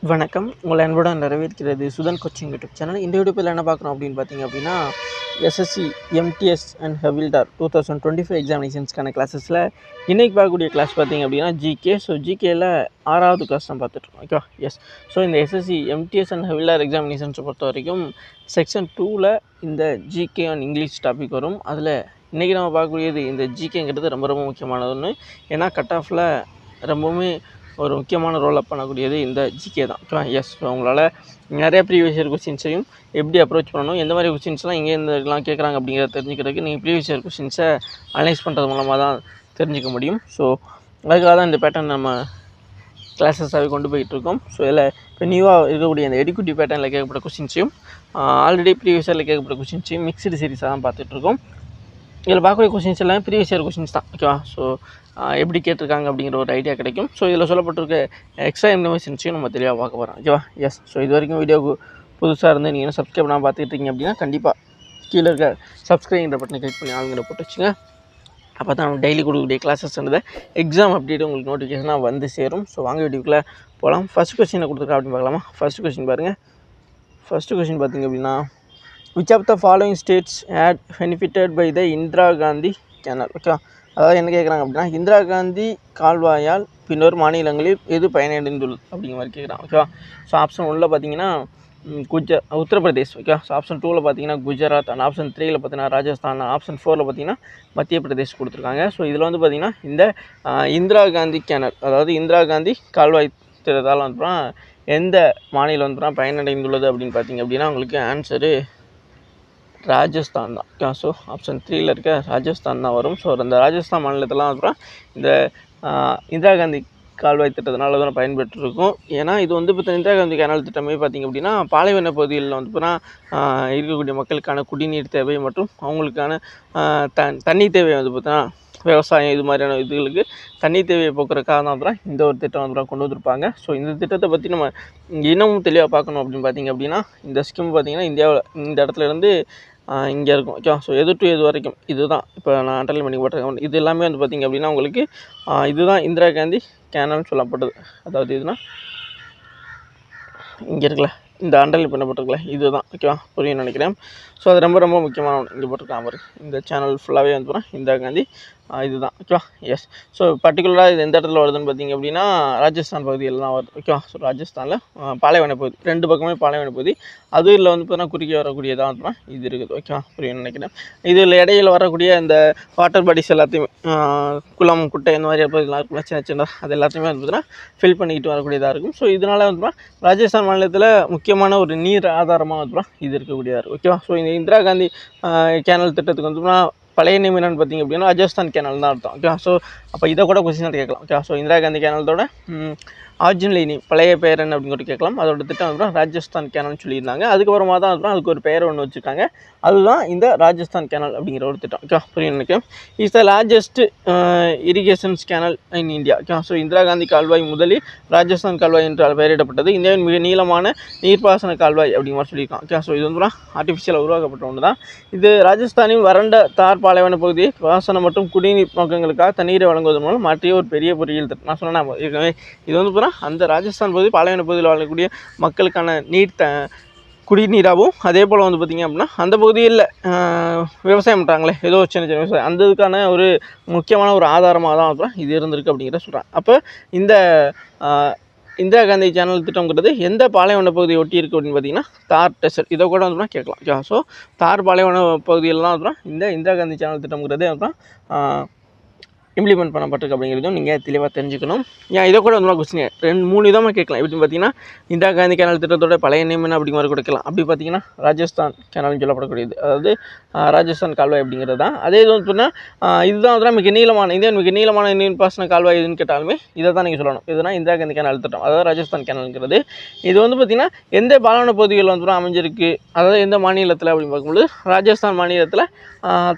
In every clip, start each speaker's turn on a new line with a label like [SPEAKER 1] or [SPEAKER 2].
[SPEAKER 1] வணக்கம். உங்களை அன்புடன் வரவேற்கிறது சுதன் கோச்சிங் யூடியூப் சேனல். இந்த யூடியூப்பில் என்ன பார்க்குறோம் அப்படின்னு பார்த்தீங்க அப்படின்னா, எஸ்எஸ்சி, எம்டிஎஸ் அண்ட் ஹவில்டார் 2025 எக்ஸாமினேஷன்ஸ்க்கான கிளாஸஸில் இன்றைக்கி பார்க்கக்கூடிய கிளாஸ் பார்த்தீங்க அப்படின்னா ஜிகே. ஸோ ஜிகேயில் 6வது கிளாஸ் தான் பார்த்துட்ருக்கோம். ஓகேவா? எஸ். ஸோ இந்த எஸ்எஸ்சி, எம்டிஎஸ் அண்ட் ஹவில்டார் எக்ஸாமினேஷன்ஸை பொறுத்த வரைக்கும் செக்ஷன் 2ல் இந்த ஜிகே அண்ட் இங்கிலீஷ் டாபிக் வரும். அதில் இன்றைக்கி நம்ம பார்க்கக்கூடியது இந்த ஜிகேங்கிறது ரொம்ப ரொம்ப முக்கியமானது ஒன்று. ஏன்னா கட் ஆஃபில் ரொம்பவுமே ஒரு முக்கியமான ரோல் அப் பண்ணக்கூடியது இந்த ஜிகே தான். ஓகேவா? எஸ். ஸோ உங்களால் நிறைய ப்ரீவியஸ் இயர் கொஸ்டின்ஸையும் எப்படி அப்ரோச் பண்ணணும், எந்த மாதிரி கொஸ்டின்ஸ்லாம் இங்கே இருந்தெல்லாம் கேட்குறாங்க அப்படிங்கிறத தெரிஞ்சுக்கிறதுக்கு நீங்கள் ப்ரீவியஸ் இயர் கொஸ்டின்ஸை அனலைஸ் பண்ணுறது மூலமாக தான் தெரிஞ்சிக்க முடியும். ஸோ அதுக்காக தான் இந்த பேட்டர்ன் நம்ம கிளாஸஸாகவே கொண்டு போயிட்டுருக்கோம். ஸோ இதில் இப்போ நியூவாக இருக்கக்கூடிய இந்த எடுக்குட்டி பேட்டர்னில் கேட்கப்பட்ட கொஸ்டின்ஸையும் ஆல்ரெடி ப்ரீவியஸ் இயரில் கேட்கப்பட்ட கொஸ்டின்ஸையும் மிக்ஸ்டு சீரிஸாக தான் பார்த்துட்ருக்கோம். இதில் பார்க்கக்கூடிய கொஸ்டின்ஸ் எல்லாமே ப்ரீவியஸ் இயர் கொஸ்டின்ஸ் தான். ஓகேவா? ஸோ எப்படி கேட்டிருக்காங்க அப்படிங்கிற ஒரு ஐடியா கிடைக்கும். ஸோ இதில் சொல்லப்பட்டிருக்க எக்ஸ்ட்ரா இன்ஃபர்மேஷன்ஸையும் நம்ம தெளிவாக பார்க்க போகிறோம். ஓகேவா? எஸ். ஸோ இது வரைக்கும் வீடியோக்கு புதுசாக இருந்து நீங்கள் சப்ஸ்கிரைப் பண்ணால் பார்த்துட்டு இருக்கீங்க அப்படின்னா கண்டிப்பாக கீழே இருக்க சப்ஸ்கிரைப்ங்கிற பட்டனை கிளிக் பண்ணி ஆளுங்கிற போட்டு வச்சுங்க. அப்போ தான் நம்ம டெய்லி கொடுக்கக்கூடிய கிளாஸஸ்ன்றது எக்ஸாம் அப்டேட் உங்களுக்கு நோட்டிஃபிகேஷனாக வந்து சேரும். ஸோ வாங்க வீடியோக்குள்ளே போகலாம். ஃபஸ்ட் கொஸ்டினை கொடுத்துருக்கா அப்படின்னு பார்க்கலாமா? ஃபஸ்ட் கொஸ்டின் பாருங்கள். ஃபஸ்ட்டு கொஸ்டின் பார்த்திங்க அப்படின்னா, which of the following states had benefited by the Indira Gandhi canal? Okay, அதாவது என்ன கேட்குறாங்க அப்படின்னா, இந்திரா காந்தி கால்வாயால் பின்னொரு மாநிலங்களில் எது பயனடைந்துள்ளது அப்படிங்கிற மாதிரி கேட்குறாங்க. ஓகேவா? ஸோ ஆப்ஷன் 1ல் பார்த்தீங்கன்னா உத்தரப்பிரதேஷ். ஓகே. ஸோ ஆப்ஷன் 2ல் பார்த்தீங்கன்னா குஜராத், அண்ட் ஆப்ஷன் 3ல் பார்த்தீங்கன்னா ராஜஸ்தான், ஆப்ஷன் 4ல் பார்த்தீங்கன்னா மத்திய பிரதேஷ் கொடுத்துருக்காங்க. ஸோ இதில் வந்து பார்த்திங்கன்னா இந்த இந்திரா காந்தி கேனல், அதாவது இந்திரா காந்தி கால்வாய் திட்டத்தால் வந்து எந்த மாநிலம் வந்து பயனடைந்துள்ளது அப்படின்னு பார்த்தீங்க அப்படின்னா உங்களுக்கு ஆன்சரு ராஜஸ்தான் தான். ஓகே. ஸோ ஆப்ஷன் 3ல் இருக்க ராஜஸ்தான் தான் வரும். ஸோ அந்த ராஜஸ்தான் மாநிலத்திலாம் அப்புறம் இந்த இந்திரா காந்தி கால்வாய் திட்டத்தினால தான் பயன்பெற்றிருக்கும். ஏன்னா இது வந்து இப்போ இந்திரா காந்தி கேனல் திட்டமே பார்த்திங்க அப்படின்னா பாலைவன பகுதிகளில் வந்து பார்த்தீங்கன்னா இருக்கக்கூடிய மக்களுக்கான குடிநீர் தேவை மற்றும் அவங்களுக்கான தண்ணீர் தேவை வந்து பார்த்தீங்கன்னா விவசாயம் இது மாதிரியான இதுகளுக்கு தண்ணி தேவையை போக்குறதுக்காக தான் அப்புறம் இந்த ஒரு திட்டம் வந்து கொண்டு வந்திருப்பாங்க. ஸோ இந்த திட்டத்தை பற்றி நம்ம இன்னமும் தெளிவாக பார்க்கணும் அப்படின்னு பார்த்திங்க அப்படின்னா இந்த ஸ்கீம் பார்த்திங்கன்னா இந்தியாவில் இந்த இடத்துல இருந்து இங்கே இருக்கும். ஓகே. ஸோ எது டு எது வரைக்கும் இதுதான் இப்போ நான் அண்டர்லைன் பண்ணி போட்டிருக்கேன். இது எல்லாமே வந்து பார்த்திங்க அப்படின்னா உங்களுக்கு இதுதான் இந்திரா காந்தி கேனல்னு சொல்லப்பட்டது. அதாவது இதுனா இங்கே இருக்குல்ல, இந்த அண்டர்லைன் பண்ணப்பட்டிருக்கல இதுதான். ஓகேவா? புரியும்னு நினைக்கிறேன். ஸோ அது ரொம்ப ரொம்ப முக்கியமான ஒன்று. இங்கே போட்டிருக்கான் பாரு, இந்த சேனல் ஃபுல்லாகவே வந்து போகிறேன் இந்திரா காந்தி இதுதான். ஓகேவா? எஸ். ஸோ பர்டிகுலராக இது எந்த இடத்துல வருதுன்னு பார்த்திங்க அப்படின்னா ராஜஸ்தான் பகுதியில் தான் வருது. ஓகேவா? ஸோ ராஜஸ்தானில் பாலைவன பகுதி, 2 பக்கமே பாலைவன பகுதி, அது இல்லை வந்து பார்த்தீங்கன்னா குறுக்கே வரக்கூடியதாக வந்து இது இருக்குது. ஓகேவா? புரியும்னு நினைக்கிறேன். இதில் இடையில் வரக்கூடிய இந்த வாட்டர் பாடிஸ் எல்லாத்தையுமே குளம், குட்டை இந்த மாதிரி பகுதியெலாம் இருக்குல்ல, சின்ன சின்னதாக, அது எல்லாத்தையுமே வந்து பார்த்தீங்கன்னா ஃபில் பண்ணிக்கிட்டு வரக்கூடியதாக இருக்கும். ஸோ இதனால் வந்து ராஜஸ்தான் மாநிலத்தில் முக்கியமான ஒரு நீர் ஆதாரமாக வந்து இது இருக்கக்கூடியதாக இருக்குது. ஓகேவா? ஸோ இந்த இந்திரா காந்தி கேனல் திட்டத்துக்கு வந்து பழைய நேம் என்னென்னு பார்த்திங்க அப்படின்னா ராஜஸ்தான் கேனல் தான் அர்த்தம். ஓகே. ஸோ அப்போ இதை கூட கொஸ்டின் கேட்கலாம். ஓகே. ஸோ இந்திரா காந்தி கேனலோட ஆரிஜினல் நேம் பழைய பெயர் என்ன அப்படின்னு கூட கேட்கலாம். அதோட திட்டம் அப்புறம் ராஜஸ்தான் கேனல்னு சொல்லியிருந்தாங்க. அதுக்கப்புறமா தான் அப்புறம் அதுக்கு ஒரு பெயர் ஒன்று வச்சுருக்காங்க. அதுதான் இந்த ராஜஸ்தான் கேனல் அப்படிங்கிற ஒரு திட்டம். ஓகே. புரியும் நினைக்கிறேன். Is the largest irrigations canal in India. Okay. So Indira Gandhi கால்வாய் முதலில் ராஜஸ்தான் கால்வாய் என்று பெயரிடப்பட்டது. இந்தியாவின் மிக நீளமான நீர்ப்பாசன கால்வாய் அப்படிங்கிற மாதிரி சொல்லியிருக்காங்க. ஓகே. ஸோ இது வந்து ஆர்டிஃபிஷியலாக உருவாக்கப்பட்ட ஒன்று தான். இது ராஜஸ்தானின் வறண்ட தார் பாலைவன பகுதியை பாசனம் மற்றும் குடிநீர் நோக்கங்களுக்காக தண்ணீரை வழங்குவதன் மூலம் மாற்றிய ஒரு பெரிய பொறியியல் திட்டம். நான் சொன்னேன் ஏற்கனவே, இது வந்து அந்த ராஜஸ்தான் பகுதி பாலைவன பகுதியில் வாழக்கூடிய மக்களுக்கான நீர் குடிநீராகவும், அதே போல் வந்து பார்த்திங்க அப்படின்னா அந்த பகுதியில் விவசாயம் பண்ணுறாங்களே, ஏதோ சின்ன சின்ன விவசாயம், அந்த இதுக்கான ஒரு முக்கியமான ஒரு ஆதாரமாக தான் அப்புறம் இது இருந்திருக்கு அப்படிங்கிறத சொல்கிறாங்க. அப்போ இந்த இந்திரா காந்தி சேனல் திட்டங்கிறது எந்த பாலைவன பகுதியை ஒட்டி இருக்குது அப்படின்னு பார்த்தீங்கன்னா தார் டெசர்ட். இதை கூட வந்து கேட்கலாம். ஓகே. ஸோ தார் பாலைவன பகுதியிலலாம் அப்புறம் இந்த இந்திரா காந்தி சேனல் திட்டங்கிறது அப்புறம் இம்ப்ளிமெண்ட் பண்ணப்பட்டிருக்கு அப்படிங்கிறதும் நீங்கள் தெளிவாக தெரிஞ்சுக்கணும். ஏன் இதை கூட வந்து கொஸ்டின் 2-3 விதமாக கேட்கலாம். எப்படின்னு பார்த்தீங்கன்னா இந்திரா காந்தி கேனல் திட்டத்தோட பழைய நேம் என்ன அப்படிங்கிற மாதிரி கொடுக்கலாம். அப்படி பார்த்தீங்கன்னா ராஜஸ்தான் கேனல்னு சொல்லப்படக்கூடியது, அதாவது ராஜஸ்தான் கால்வாய் அப்படிங்கிறது தான். அதே இது வந்து சொன்னால் இதுதான் வந்து மிக நீளமான இந்தியாவின் மிக நீளமான நீர்ப்பாசன கால்வாய் எதுன்னு கேட்டாலுமே இதை தான் நீங்கள் சொல்லணும். இதுதான் இந்திரா காந்தி கேனல் திட்டம், அதாவது ராஜஸ்தான் கேனல்ங்கிறது. இது வந்து பார்த்திங்கன்னா எந்த பாலைவன பகுதிகளில் வந்து அமைஞ்சிருக்கு, அதாவது எந்த மாநிலத்தில் அப்படின்னு பார்க்கும்போது ராஜஸ்தான் மாநிலத்தில்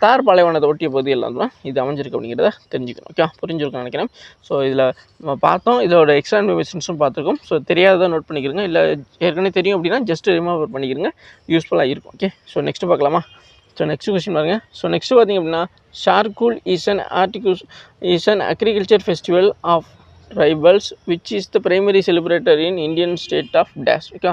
[SPEAKER 1] தார் பாலைவனத்தை ஒட்டிய பகுதிகளில் வந்து இது அமைஞ்சிருக்கு அப்படிங்கிறத தெரிஞ்சுக்கணும். ஓகே. புரிஞ்சுருக்குன்னு நினைக்கிறேன். ஸோ இதில் நம்ம பார்த்தோம், இதோட எக்ஸ்ட்ரா இன்ஃபர்மேஷன்ஸும் பார்த்துருக்கோம். ஸோ தெரியாததை நோட் பண்ணிக்கிறங்க, இல்லை ஏற்கனவே தெரியும் அப்படின்னா ஜஸ்ட் ரிமெம்பர் பண்ணிக்கிறங்க, யூஸ்ஃபுல்லாக இருக்கும். ஓகே. ஸோ நெக்ஸ்ட்டு பார்க்கலாமா? ஸோ நெக்ஸ்ட் கொஸ்டின் பாருங்கள். ஸோ நெக்ஸ்ட்டு பார்த்திங்க அப்படின்னா Sarhul is an agriculture festival of tribals which is the primary celebrator in Indian state of dash. Okay,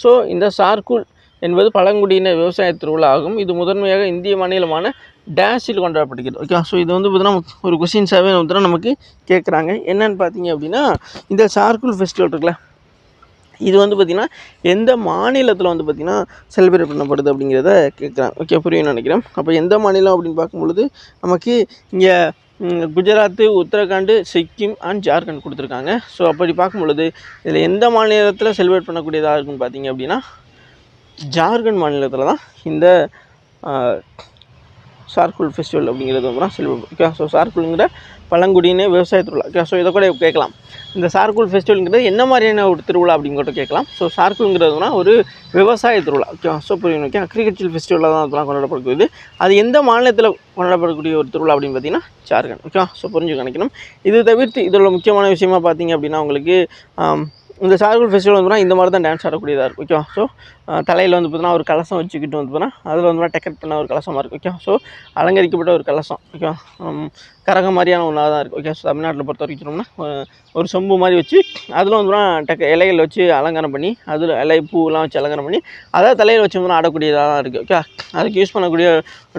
[SPEAKER 1] so இந்த சார்குல் என்பது பழங்குடியின விவசாய திருவிழா ஆகும். இது முதன்மையாக இந்திய மாநிலமான டேஷில் கொண்டாடப்படுகிறது. ஓகே, ஸோ இது வந்து பார்த்தீங்கன்னா ஒரு கொஸ்டின்ஸாகவே பார்த்தீங்கன்னா நமக்கு கேட்குறாங்க. என்னென்னு பார்த்தீங்க அப்படின்னா, இந்த சார்குல் ஃபெஸ்டிவல் இருக்குல்ல, இது வந்து பார்த்திங்கன்னா எந்த மாநிலத்தில் வந்து பார்த்திங்கன்னா செலிப்ரேட் பண்ணப்படுது அப்படிங்கிறத கேட்குறாங்க. ஓகே, புரியும்னு நினைக்கிறேன். அப்போ எந்த மாநிலம் அப்படின்னு பார்க்கும்பொழுது நமக்கு இங்கே குஜராத்து, உத்தரகாண்ட், சிக்கிம் அண்ட் ஜார்க்கண்ட் கொடுத்துருக்காங்க. ஸோ அப்படி பார்க்கும்பொழுது இதில் எந்த மாநிலத்தில் செலிப்ரேட் பண்ணக்கூடியதாக இருக்குன்னு பார்த்தீங்க அப்படின்னா ஜார்க்கண்ட் மாநிலத்தில் தான் இந்த சார்குல் ஃபெஸ்டிவல் அப்படிங்கிறது வந்து செலிப்ரேட். ஓகே, ஸோ சார்குல்ங்கிற பழங்குடியின விவசாய திருவிழா. ஓகே, ஸோ இதை கூட கேட்கலாம். இந்த சார்குல் ஃபெஸ்டிவல்ங்கிறது என்ன மாதிரியான ஒரு திருவிழா அப்படின்னு கூட கேட்கலாம். ஸோ சார்குல்ங்கிறதுனா ஒரு விவசாய திருவிழா. ஓகே, ஸோ புரியும். ஓகே, அக்ரிகல்ச்சர் ஃபெஸ்டிவலாக தான் அதெல்லாம் கொண்டாடப்படுகிறது. அது எந்த மாநிலத்தில் கொண்டாடப்படக்கூடிய ஒரு திருவிழா அப்படின்னு பார்த்தீங்கன்னா ஜார்க்கண்ட். ஓகே, ஸோ புரிஞ்சு நினைக்கணும். இது தவிர்த்து இதோட முக்கியமான விஷயமா பார்த்தீங்க அப்படின்னா உங்களுக்கு இந்த சார்குல் ஃபெஸ்டிவல் வந்து இந்த மாதிரி தான் டான்ஸ் ஆடக்கூடியதாக இருக்கும். ஓகே, ஸோ தலையில் வந்து பார்த்தீங்கன்னா ஒரு கலசம் வச்சுக்கிட்டு வந்து பார்த்தீங்கன்னா அதில் வந்து டெக்கரேட் பண்ண ஒரு கலசமாக இருக்குது. ஓகே, ஸோ அலங்கரிக்கப்பட்ட ஒரு கலசம். ஓகே, கரகம் மாதிரியான ஒன்றாக தான் இருக்குது. ஓகே, ஸோ தமிழ்நாட்டில் பொறுத்த வரைக்கும் ஒரு சொம்பு மாதிரி வச்சு அதில் வந்து இலைகள் வச்சு அலங்காரம் பண்ணி அதில் இலை பூவெலாம் வச்சு அலங்காரம் பண்ணி அதாவது தலையில் வச்சு வந்து ஆடக்கூடியதாக தான் இருக்குது. ஓகே, அதுக்கு யூஸ் பண்ணக்கூடிய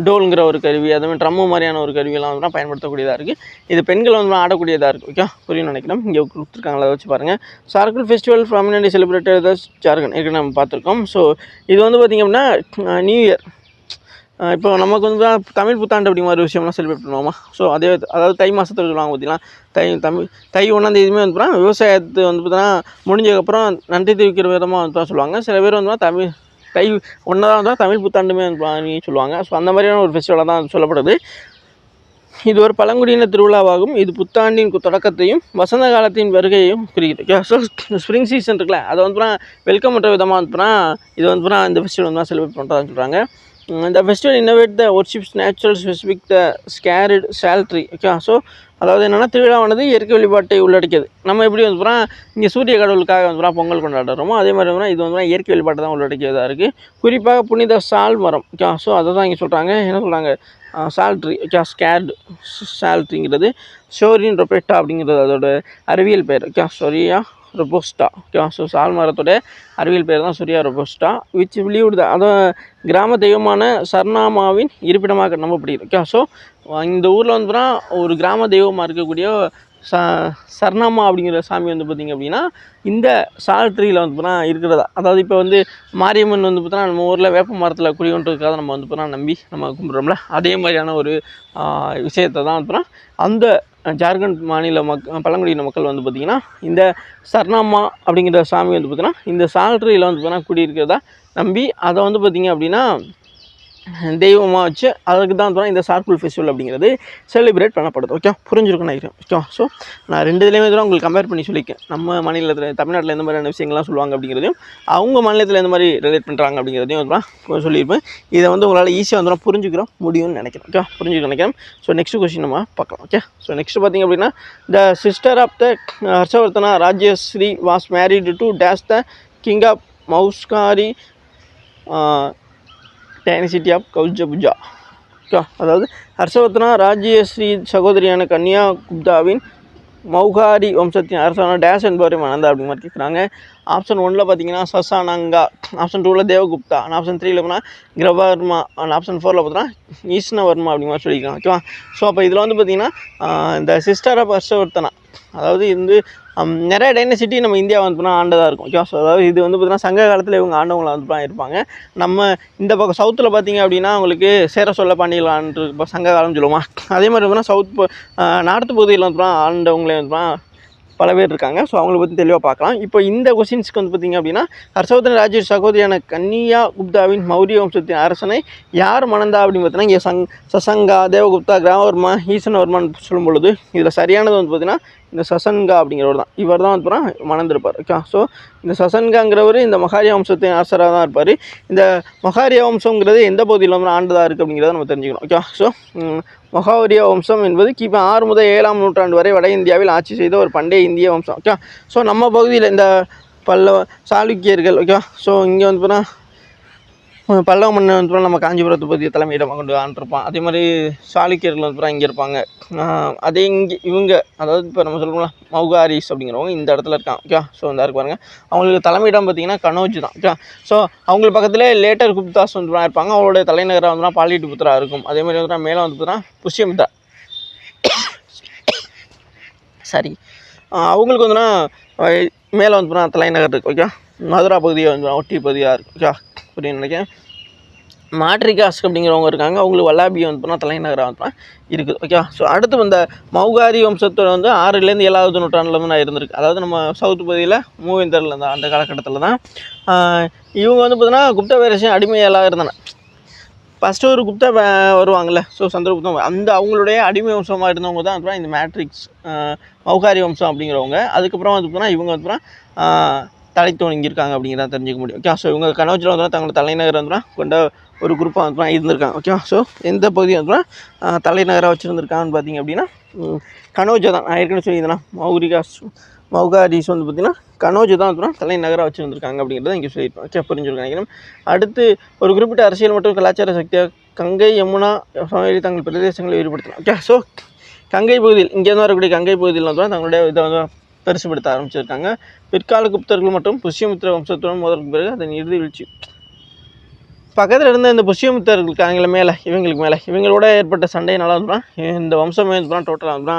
[SPEAKER 1] டோலுங்கிற ஒரு கருவி, அதுமாதிரி ட்ரம்மு மாதிரியான ஒரு கருவியெல்லாம் வந்து பயன்படுத்தக்கூடியதாக இருக்குது. இது பெண்கள் வந்து ஆடக்கூடியதாக இருக்குது. ஓகே, புரியும் நினைக்கிறேன். இங்கே கொடுத்துருக்காங்களா, அதை வச்சு பாருங்கள். சார்குல் ஃபெஸ்டிவல் ப்ராமினென்ட்லி செலிப்ரேட்டட் ஜார்க்கண்ட் ஏற்கனவே நம்ம பார்த்துருக்கோம். ஸோ இது வந்து பார்த்திங்க அப்படின்னா நியூ இயர், இப்போ நமக்கு வந்து தமிழ் புத்தாண்டு அப்படி மாதிரி விஷயம்லாம் செலிப்ரேட் பண்ணுவோமா. ஸோ அதாவது தை மாதத்தில் சொல்லுவாங்க பார்த்தீங்கன்னா, தை 1ஆம் தேதியுமே வந்து விவசாயத்தை வந்து பார்த்தீங்கன்னா முடிஞ்சதுக்கப்புறம் நன்றி தெரிவிக்கிற விதமாக வந்து சொல்லுவாங்க. சில பேர் வந்து தை 1 தான் தமிழ் புத்தாண்டுமே வந்து சொல்லுவாங்க. ஸோ அந்த மாதிரியான ஒரு ஃபெஸ்டிவலாக தான் சொல்லப்படுது. இது ஒரு பழங்குடியின திருவிழாவாகும். இது புத்தாண்டின் தொடக்கத்தையும் வசந்த காலத்தின் வருகையையும் குறிக்கிறது. ஸோ ஸ்ப்ரிங் சீசன் இருக்குல்ல, அதை வந்து வெல்கம் பண்ணுற விதமாக வந்து இது வந்து இந்த ஃபெஸ்டிவல் வந்து செலிப்ரேட் பண்ணுறதான்னு சொல்கிறாங்க. இந்த ஃபெஸ்டிவல் இன்னோவேட் த ஒர்ஷிப்ஸ் நேச்சுரல் ஸ்பெசிஃபிக் த ஸ்கேரிட் சால்ட்ரி. ஓகே, ஸோ அதாவது என்னென்னா திருவிழாவானது இயற்கை வழிபாட்டை உள்ளடக்கியது. நம்ம எப்படி வந்து இங்கே சூரிய கடவுளுக்காக வந்து பொங்கல் கொண்டாடுறோமோ அதே மாதிரி வந்து இது வந்து இயற்கை வழிபாட்டை தான் உள்ளடக்கியதாக இருக்குது. குறிப்பாக புனித சால் மரம். ஓகே, ஸோ அதை தான் இங்கே சொல்கிறாங்க. என்ன சொல்கிறாங்க, சால்ட்ரி. ஓகே, ஸ்கேர்டு சால்ட்ரிங்கிறது ஷோரின் ரொபெட்டா அப்படிங்கிறது அதோட அறிவியல் பேர். ஓகே, சொரியா ரொபோஸ்டா. ஓகே, ஸோ சால் மரத்தோட அறிவியல் பேர் தான் சொரியா ரொபோஸ்டா. விச் பிலீவ்டு அதை கிராம தெய்வமான சர்ணாமாவின் இருப்பிடமாக நம்பப்படுகிறது. ஓகே, ஸோ இந்த ஊரில் வந்து ஒரு கிராம தெய்வமாக இருக்கக்கூடிய சர்ணாமா அப்படிங்கிற சாமி வந்து பார்த்திங்க அப்படின்னா இந்த சால்ட்ரியில் வந்து இருக்கிறதா. அதாவது இப்போ வந்து மாரியம்மன் வந்து பார்த்தோன்னா நம்ம ஊரில் வேப்ப மரத்தில் குடிகொண்டதுக்காக நம்ம வந்து நம்பி நம்ம கும்பிட்றோம்ல, அதே மாதிரியான ஒரு விஷயத்தை தான் வந்து அந்த ஜார்க்கண்ட் மாநில பழங்குடியின மக்கள் வந்து பார்த்திங்கன்னா இந்த சர்ணாமா அப்படிங்கிற சாமி வந்து பார்த்திங்கன்னா இந்த சால்ட்ரியில் வந்து குடியிருக்கிறதா நம்பி அதை வந்து பார்த்திங்க அப்படின்னா தெய்வமாக வச்சு அதுக்கு தான் இந்த சார்குல் ஃபெஸ்டிவல் அப்படிங்கிறது செலிப்ரேட் பண்ணப்படுது. ஓகே, புரிஞ்சிருக்குன்னு நினைக்கிறேன். ஓகே, ஸோ நான் ரெண்டு இதுலேயுமே உங்களுக்கு கம்பேர் பண்ணி சொல்லியிருக்கேன். நம்ம மாநிலத்தில் தமிழ்நாட்டில் எந்த மாதிரியான விஷயங்கள்லாம் சொல்லுவாங்க அப்படிங்கிறதையும் அவங்க மாநிலத்தில் எந்த மாதிரி ரிலேட் பண்ணுறாங்க அப்படிங்கிறதையும் சொல்லியிருப்பேன். இதை வந்து உங்களால் ஈஸியாக வந்து புரிஞ்சுக்கிறோம் முடியும்னு நினைக்கிறேன். ஓகே, புரிஞ்சுக்க நினைக்கிறேன். ஸோ நெக்ஸ்ட் கொஸ்டின் நம்ம பார்க்கலாம். ஓகே, ஸோ நெக்ஸ்ட் பார்த்திங்க அப்படின்னா the sister of the Harshavardhana Rajyashri was married to dash the king of Maukhari dynasty of Kannauj. Okay, அதாவது ஹர்ஷவர்தனா ராஜ்யஸ்ரீ சகோதரியான கன்யா குப்தாவின் மௌகாரி வம்சத்தின் அரசான டேஷ் என்பவரை மணந்தா அப்படிங்க மாதிரி கேட்குறாங்க. ஆப்ஷன் 1 பார்த்தீங்கன்னா சசானங்கா, ஆப்ஷன் 2 தேவகுப்தா, ஆப்ஷன் 3 பார்த்தீங்கன்னா கிரவர்மா, ஆப்ஷன் 4 பார்த்தீங்கன்னா ஈஸ்னவர்மா அப்படிங்க மாதிரி சொல்லிக்கலாம். ஓகேவா, ஸோ அப்போ இதில் வந்து பார்த்திங்கன்னா இந்த சிஸ்டர் ஆஃப் ஹர்ஷவர்தனா அதாவது இது நிறைய டைனசிட்டி நம்ம இந்தியா வந்து ஆண்டதாக இருக்கும். ஓகே, ஸோ அதாவது இது வந்து பார்த்திங்கன்னா சங்க காலத்தில் இவங்க ஆண்டவங்களை வந்து இருப்பாங்க. நம்ம இந்த பக்கம் சவுத்தில் பார்த்திங்க அப்படின்னா உங்களுக்கு சேர சொல்ல பாண்டியலான்ட்டு இப்போ சங்க காலம்னு சொல்லுவோமா, அதே மாதிரி வந்து சவுத் நார்த்து பகுதியில் வந்து ஆண்டவங்களே வந்து பல பேர் இருக்காங்க. ஸோ அவங்கள பற்றி தெளிவாக பார்க்கலாம். இப்போ இந்த கொஸ்டின்ஸ்க்கு வந்து பார்த்திங்க அப்படின்னா ஹர்ஷவர்தன ராஜ்ய சகோதரியான கன்யா குப்தாவின் மௌரிய வம்சத்தின் அரசனை யார் மணந்தா அப்படின்னு பார்த்தீங்கன்னா இங்கே சசங்கா, தேவகுப்தா, கிராமவர்மா, ஈசனவர்மான்னு சொல்லும் பொழுது இதில் சரியானது வந்து பார்த்திங்கன்னா இந்த சசன்கா அப்படிங்கிறவர் தான். இவர் தான் வந்து மணந்திருப்பார். ஓகே, ஸோ இந்த சசன்காங்கிறவர் இந்த மகாரிய வம்சத்தின் அரசராக தான் இருப்பார். இந்த மகாரிய வம்சங்கிறது எந்த பகுதியில் வந்து ஆண்டதாக இருக்குது அப்படிங்கிறத நம்ம தெரிஞ்சுக்கணும். ஓகே, ஸோ மகாரிய வம்சம் என்பது கிபி 6 முதல் 7ஆம் நூற்றாண்டு வரை வட இந்தியாவில் ஆட்சி செய்த ஒரு பண்டைய இந்திய வம்சம். ஓகே, ஸோ நம்ம பகுதியில் இந்த பல்லவ சாளுக்கியர்கள். ஓகே, ஸோ இங்கே வந்து பல்லவ மன்னன் வந்து நம்ம காஞ்சிபுரத்தை பற்றி தலைமையிடமாக கொண்டு ஆண்டிருப்பான். அதே மாதிரி சாளுக்கியர்கள் வந்து இங்கே இருப்பாங்க. அதே இங்கே இவங்க அதாவது இப்போ நம்ம சொல்லணும்ல மௌகாரிஸ் அப்படிங்கிறவங்க இந்த இடத்துல இருக்காங்க. ஓகே, ஸோ இந்த இருக்கு பாருங்க, அவங்களுக்கு தலைமையிடம் பார்த்தீங்கன்னா கனோஜ் தான். ஓகே, ஸோ அவங்களுக்கு பக்கத்தில் லேட்டர் குப்தாஸ் வந்து இருப்பாங்க. அவங்களுடைய தலைநகராக வந்து பாலிடிபுத்ரா இருக்கும். அதே மாதிரி வந்து மேலே வந்து பார்த்தீங்கன்னா புஷ்யமித்ரா சரி அவங்களுக்கு வந்துன்னா மேலே வந்து பார்த்தீங்கன்னா தலைநகர் இருக்குது. ஓகே, மதுரா பகுதியை வந்து ஒட்டி பகுதியாக இருக்குது. ஓகே, அப்படின்னு நினைக்கிறேன். மாட்ரிகாஸ் அப்படிங்கிறவங்க இருக்காங்க. அவங்களுக்கு வல்லாபியை வந்து பார்த்தா தலைநகராக வந்து இருக்குது. ஓகே, ஸோ அடுத்து வந்த மௌகாரி வம்சத்தோட வந்து 6லேருந்து 7வது நூற்றாண்டில் வந்து நான் இருந்திருக்கு. அதாவது நம்ம சவுத் பகுதியில் மூவேந்தரில் தான் அந்த காலகட்டத்தில் தான் இவங்க வந்து பார்த்தீங்கன்னா குப்த பேரரசின் அடிமையெல்லாம் இருந்தாங்க. ஃபஸ்ட்டு ஒரு குப்தா வருவாங்கள்ல, ஸோ சந்திரகுப்தம் அந்த அவங்களுடைய அடிமை வம்சமாக இருந்தவங்க தான் வந்து இந்த மேட்ரிக்ஸ் மௌகாரி வம்சம் அப்படிங்கிறவங்க. அதுக்கப்புறம் வந்து பார்த்தீங்கன்னா இவங்க வந்து தலைத்தோன் இங்கே இருக்காங்க அப்படிங்கிறத தெரிஞ்சுக்க முடியும். ஓகே, ஸோ இவங்க கனோஜில் வந்து தங்களோட தலைநகர் வந்து கொண்ட ஒரு குரூப்பாக வந்து இருந்திருக்காங்க. ஓகே, ஸோ எந்த பகுதியை வந்து தலைநகராக வச்சுருந்துருக்காங்கன்னு பார்த்தீங்க அப்படின்னா கனோஜை தான். நான் ஏற்கனவே சொல்லியிருந்தேன் மௌகாரிஸ் வந்து பார்த்திங்கன்னா கனோஜ் தான் வந்து தலைநகராக வச்சுருந்துருக்காங்க அப்படிங்கிறத இங்கே சொல்லியிருப்பேன். ஓகே, புரிஞ்சுருக்காங்க. அடுத்து ஒரு குறிப்பிட்ட அரசியல் மற்றும் கலாச்சார சக்தியாக கங்கை யமுனா சமவெளி தங்கள் பிரதேசங்களை ஈடுபடுத்தலாம். ஓகே, ஸோ கங்கை பகுதியில் இங்கேருந்து வரக்கூடிய கங்கை பகுதியில் வந்து தங்களுடைய இதை வந்து பெருசுபடுத்த ஆரம்பிச்சிருக்காங்க. பிற்கால குப்தர்கள் மற்றும் புஷ்யமித்ர வம்சத்துடன் முதலுக்கு பிறகு அதன் இறுதி வீழ்ச்சி. பக்கத்தில் இருந்த இந்த புஷ்யமித்தர்கள் இருக்காங்கள மேலே இவங்களோட ஏற்பட்ட சண்டையினால வந்து இந்த வம்சமே வந்து டோட்டலாக வந்து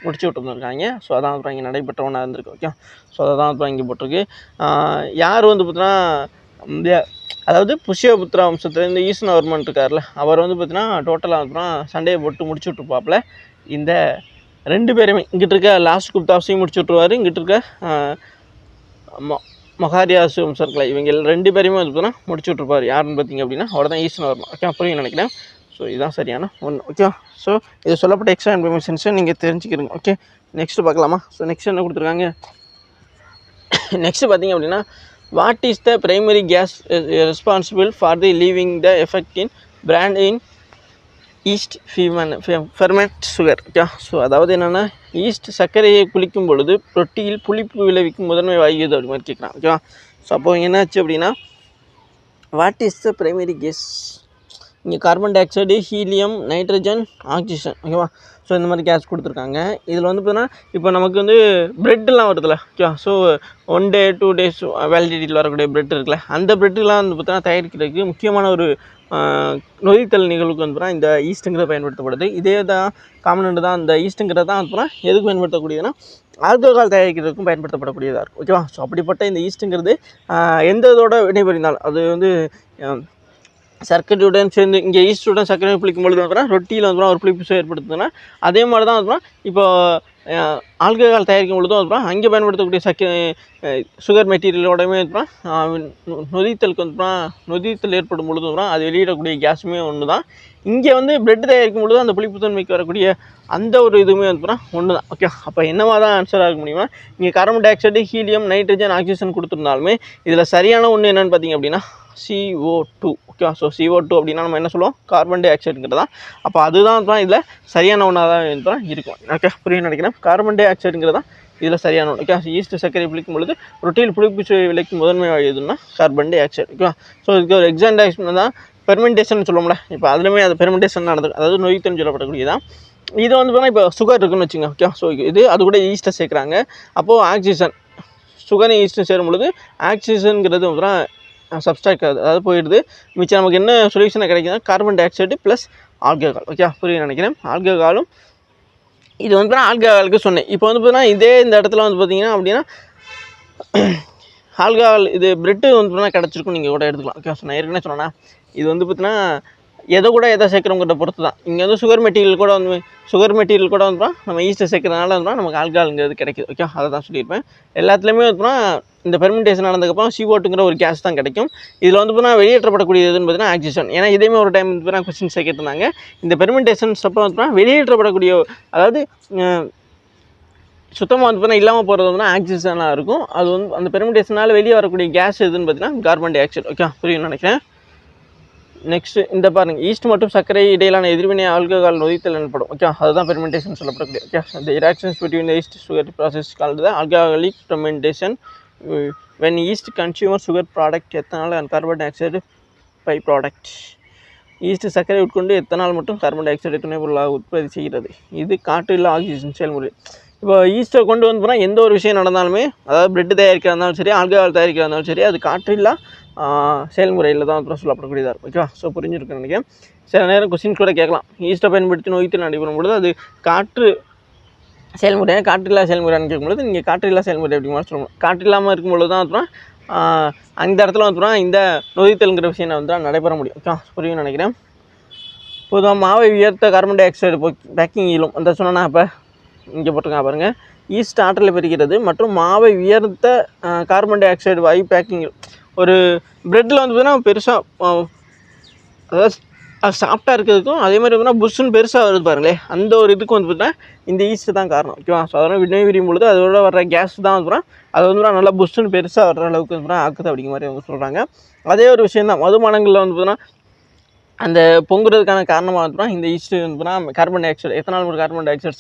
[SPEAKER 1] முடிச்சு விட்டுருந்துருக்காங்க. ஸோ அதான் அப்புறம் இங்கே நடைபெற்ற ஒன்றா இருந்திருக்கு. ஓகே, ஸோ அதான் அப்புறம் இங்கே போட்டிருக்கு. யார் வந்து பார்த்தீங்கன்னா அதாவது புஷ்யபுத்திரா வம்சத்தில் இந்த ஈஸ்வரவர்மன் இருக்கார்ல, அவர் வந்து பார்த்தீங்கன்னா டோட்டலாக அப்புறம் சண்டையை போட்டு முடிச்சு விட்டுருப்பாப்பில். இந்த 2 பேருமே இங்கிட்ட இருக்க லாஸ்ட் குப்தாஸையும் முடிச்சு விட்ருவார், இங்கிட்ட இருக்க மகாரியாஸ் வம்சர்களை இவங்க 2 பேரையுமே வந்து பார்த்தீங்கன்னா முடிச்சு விட்ருப்பார். யாருன்னு பார்த்தீங்க அப்படின்னா அவர் தான் ஈஸ்வரவர்மன். ஓகே, அப்புறம் நினைக்கிறேன். ஸோ இதுதான் சரியான ஒன்று. ஓகே, ஸோ இது சொல்லப்பட்ட எக்ஸ்ட்ரா இன்ஃபர்மேஷன்ஸை நீங்கள் தெரிஞ்சுக்கிறீங்க. ஓகே, நெக்ஸ்ட்டு பார்க்கலாமா? ஸோ நெக்ஸ்ட் என்ன கொடுத்துருக்காங்க? நெக்ஸ்ட்டு பார்த்தீங்க அப்படின்னா what is the primary gas responsible for the leaving the effect in bread in yeast ferment sugar. Okay, so அதாவது என்னென்னா ஈஸ்ட் சர்க்கரையை குளிக்கும் பொழுது ரொட்டியில் புளிப்பு விளைவிக்கும் முதன்மை வாயு எது அப்படி மாதிரி கேட்குறான். ஓகேவா, ஸோ அப்போ என்னாச்சு அப்படின்னா what is the primary gas, இங்கே carbon dioxide, helium, nitrogen, oxygen. ஓகேவா, ஸோ இந்த மாதிரி கேஸ் கொடுத்துருக்காங்க. இதில் வந்து பார்த்தீங்கன்னா இப்போ நமக்கு வந்து ப்ரெட்டெலாம் வருதுல்ல. ஓகே, ஸோ 1 day 2 days வேலிடிட்டியில் வரக்கூடிய ப்ரெட் இருக்குல்ல, அந்த ப்ரெட்டுலாம் வந்து பார்த்தீங்கன்னா தயாரிக்கிறதுக்கு முக்கியமான ஒரு நொதித்தல் நிகழ்வுக்கு வந்து இந்த ஈஸ்ட்டுங்கிறது பயன்படுத்தப்படுது. இதே தான் காமனண்ட் தான். அந்த ஈஸ்ட்டுங்கிறது தான் வந்து எதுக்கு பயன்படுத்தக்கூடியதுன்னா ஆல்கஹால் தயாரிக்கிறதுக்கும் பயன்படுத்தப்படக்கூடியதாக இருக்கும். ஓகேவா, ஸோ அப்படிப்பட்ட இந்த ஈஸ்ட்டுங்கிறது எந்த இதோட வினைபுரிந்தாலும் அது வந்து சர்க்கரையுடன் சேர்ந்து இங்கே ஈஸ்டுடன் சர்க்கரை புளிக்கும் பொழுது வந்து ரொட்டியில் வந்து ஒரு புளிப்பு ஏற்படுத்துதுன்னா அதே மாதிரி தான் வந்து இப்போ ஆல்கஹால் தயாரிக்கும் பொழுதும் வந்து அங்கே பயன்படுத்தக்கூடிய சுகர் மெட்டீரியலோடமே நொதித்தலுக்கு வந்து நொதித்தல் ஏற்படும் பொழுது அது வெளியிடக்கூடிய கேஸுமே ஒன்று தான். இங்கே வந்து பிரெட் தயாரிக்கும் பொழுது அந்த புளிப்புத்தன்மைக்கு வரக்கூடிய அந்த ஒரு இதுவுமே வந்து ஒன்று தான். ஓகே, அப்போ என்னவா தான் ஆன்சராக இருக்க முடியுமா? இங்கே carbon dioxide, helium, nitrogen, oxygen கொடுத்துருந்தாலுமே இதில் சரியான ஒன்று என்னென்னு பார்த்தீங்க அப்படின்னா CO2. ஓகே, ஸோ CO2 அப்படின்னா நம்ம என்ன சொல்லுவோம், கார்பன் டை ஆக்சைடுங்கிறது தான். அப்போ அதுதான் தான் இதில் சரியான ஒன்றாக தான் இருக்கும். ஓகே, புரிய நினைக்கிறேன். கார்பன் டை ஆக்சைடுங்கிறது தான் இதில் சரியான ஒன்று. ஓகே, ஈஸ்ட் சர்க்கரை பிடிக்கும் பொழுது ரொட்டியில் புளிப்பு சுவை விளைக்கும் முதன்மை எதுன்னா carbon di oxide. Okay, so இதுக்கு ஒரு எக்ஸாம்பிள் தான் பெர்மெண்டேஷன் சொல்லுவோம்ல. இப்போ அதுலேயுமே அது பெர்மெண்டேஷன் நடந்தது, அதாவது நொய்த்தன்னு சொல்லப்படக்கூடியதான். இது வந்து பார்த்தீங்கன்னா இப்போ சுகர் இருக்குன்னு வச்சுங்க. ஓகே, ஸோ இது அது கூட ஈஸ்ட்டை சேர்க்குறாங்க. அப்போது ஆக்சிஜன் சுகர் ஈஸ்ட்டு சேரும் பொழுது ஆக்சிஜனுங்கிறது வந்து சப்ஸ்ட்ராக்ட் அதாவது போயிடுது. மிச்சம் நமக்கு என்ன சொல்யூஷனை கிடைக்குதுன்னா carbon di oxide plus alcohol. Okay, புரிய நினைக்கிறேன். ஆல்கஹாலும் இது வந்து ஆல்கஹாலுக்கு சொன்னேன். இப்போ வந்து பார்த்தீங்கன்னா இதே இந்த இடத்துல வந்து பார்த்தீங்கன்னா அப்படின்னா ஆல்கஹால் இது பிரெட்டு வந்து பார்த்தீங்கன்னா கிடச்சிருக்கும், நீங்கள் கூட எடுத்துக்கலாம். ஓகே, ஸோ நான் ஏற்கனவே சொன்னேன்னா இது வந்து பார்த்தீங்கன்னா எதை சேர்க்குறவங்கிட்ட பொறுத்து தான். இங்கே வந்து சுகர் மெட்டீரியல் கூட வந்து நம்ம ஈஸ்ட்டை சேர்க்கறதுனால வந்து நமக்கு ஆல்கஹால்ங்கிறது கிடைக்குது. ஓகே, அதை தான் சொல்லியிருப்பேன். எல்லாத்துலேயுமே வந்து இந்த பெர்மெண்டேஷன் நடந்ததுக்கப்புறம் CO2ங்கிற ஒரு கேஸ் தான் கிடைக்கும். இதில் வந்து பார்த்தீங்கன்னா வெளியேற்றப்படக்கூடியதுன்னு பார்த்தீங்கன்னா ஆக்சிஜன். ஏன்னா இதேமே ஒரு டைம் வந்து கொஸ்டின் சேர்க்கிருந்தாங்க. இந்த பெர்மெண்டேஷன் ஸ்டெப்பை வந்து வெளியேற்றப்படக்கூடிய அதாவது சுத்தமாக வந்து பார்த்தீங்கன்னா இல்லாமல் போகிறது வந்து ஆக்சிஜனாக இருக்கும். அது வந்து அந்த பெர்மெண்டேஷனால் வெளியே வரக்கூடிய கேஸ் எதுன்னு பார்த்தீங்கன்னா கார்பன் டை ஆக்சைடு. ஓகே, புரியும்னு நினைக்கிறேன். நெக்ஸ்ட்டு இந்த பாருங்கள், ஈஸ்ட் மற்றும் சர்க்கரை இடையிலான எதிர்வினை ஆல்கஹால் நொதித்தல் எனப்படும். ஓகே, அதுதான் பெர்மெண்டேஷன் சொல்லப்படக்கூடிய. Okay, the reactions between the yeast sugar process called the alcoholic fermentation when yeast consumes sugar product ethanol and carbon dioxide by product. Yeast சர்க்கரை உட்கொண்டு எத்தனால் மற்றும் கார்பன் டை ஆக்சைடு துணை பொருளாக உற்பத்தி செய்கிறது. இது காற்றில்லா ஆக்சிஜன் செயல்முறை. இப்போ ஈஸ்ட்டை கொண்டு வந்து போனால் எந்த ஒரு விஷயம் நடந்தாலுமே, அதாவது பிரெட் தயாரிக்கிறதா இருந்தாலும் சரி, ஆல்கஹால் தயாரிக்கிறதா இருந்தாலும் சரி, அது காற்றில்லா செயல்முறையில் தான் அப்புறம் சொல்லப்படக்கூடியதாக இருக்கும். ஓகேவா? ஸோ புரிஞ்சுருக்குன்னு நினைக்கிறேன். சில நேரம் கொஸ்டின் கூட கேட்கலாம், ஈஸ்ட்டை பயன்படுத்தி நோய்த்து நடைபெறும் பொழுது அது காற்று செயல்முறையாக காற்றில்லா செயல்முறைன்னு கேட்கும்போது நீங்கள் காற்றில்லா செயல்முறை அப்படி மாதிரி சொல்லணும். காற்றில்லாமல் இருக்கும்பொழுது தான் அப்புறம் அந்த இடத்துல வந்து இந்த நொதித்தல்ங்கிற விஷயம் வந்து நடைபெற முடியும். ஓகே, புரியும்னு நினைக்கிறேன். பொதுவாக மாவை உயர்த்த கார்பன் டை ஆக்சைடு பேக்கிங் ஈலும் அந்த சொன்னால் இப்போ இங்கே போட்டிருக்கா பாருங்கள். ஈஸ்ட் ஆற்றலை பெறுகிறது மற்றும் மாவை உயர்த்த கார்பன் டை ஆக்சைடு வாயு பேக்கிங். ஒரு ப்ரெட்டில் வந்து பார்த்தீங்கன்னா பெருசாக அதாவது சாஃப்டாக இருக்கிறதுக்கும் அதே மாதிரி பார்த்தீங்கன்னா புஷ்ஷுன்னு பெருசாக வருது பாருங்களேன், அந்த ஒரு இதுக்கு வந்து பார்த்தீங்கன்னா இந்த ஈஸ்ட்டு தான் காரணம். ஓகேவா? ஸோ அதனால் வினை விரியும் பொழுது அதோட வர கேஸ் தான் வந்து அது வந்து நல்லா புஷ்ஷுன்னு பெருசாக வர்ற அளவுக்கு வந்து ஆக்குது அப்படிங்கிற மாதிரி அவங்க சொல்கிறாங்க. அதே ஒரு விஷயம் தான் மதுபானங்களில் வந்து பார்த்தீங்கன்னா அந்த பொங்குறதுக்கான காரணமாக வந்து இந்த ஈஸ்ட்டு வந்து பார்த்தீங்கன்னா கார்பன் டை ஆக்சைடு எத்தனால் ஒரு கார்பன் டை ஆக்சைடு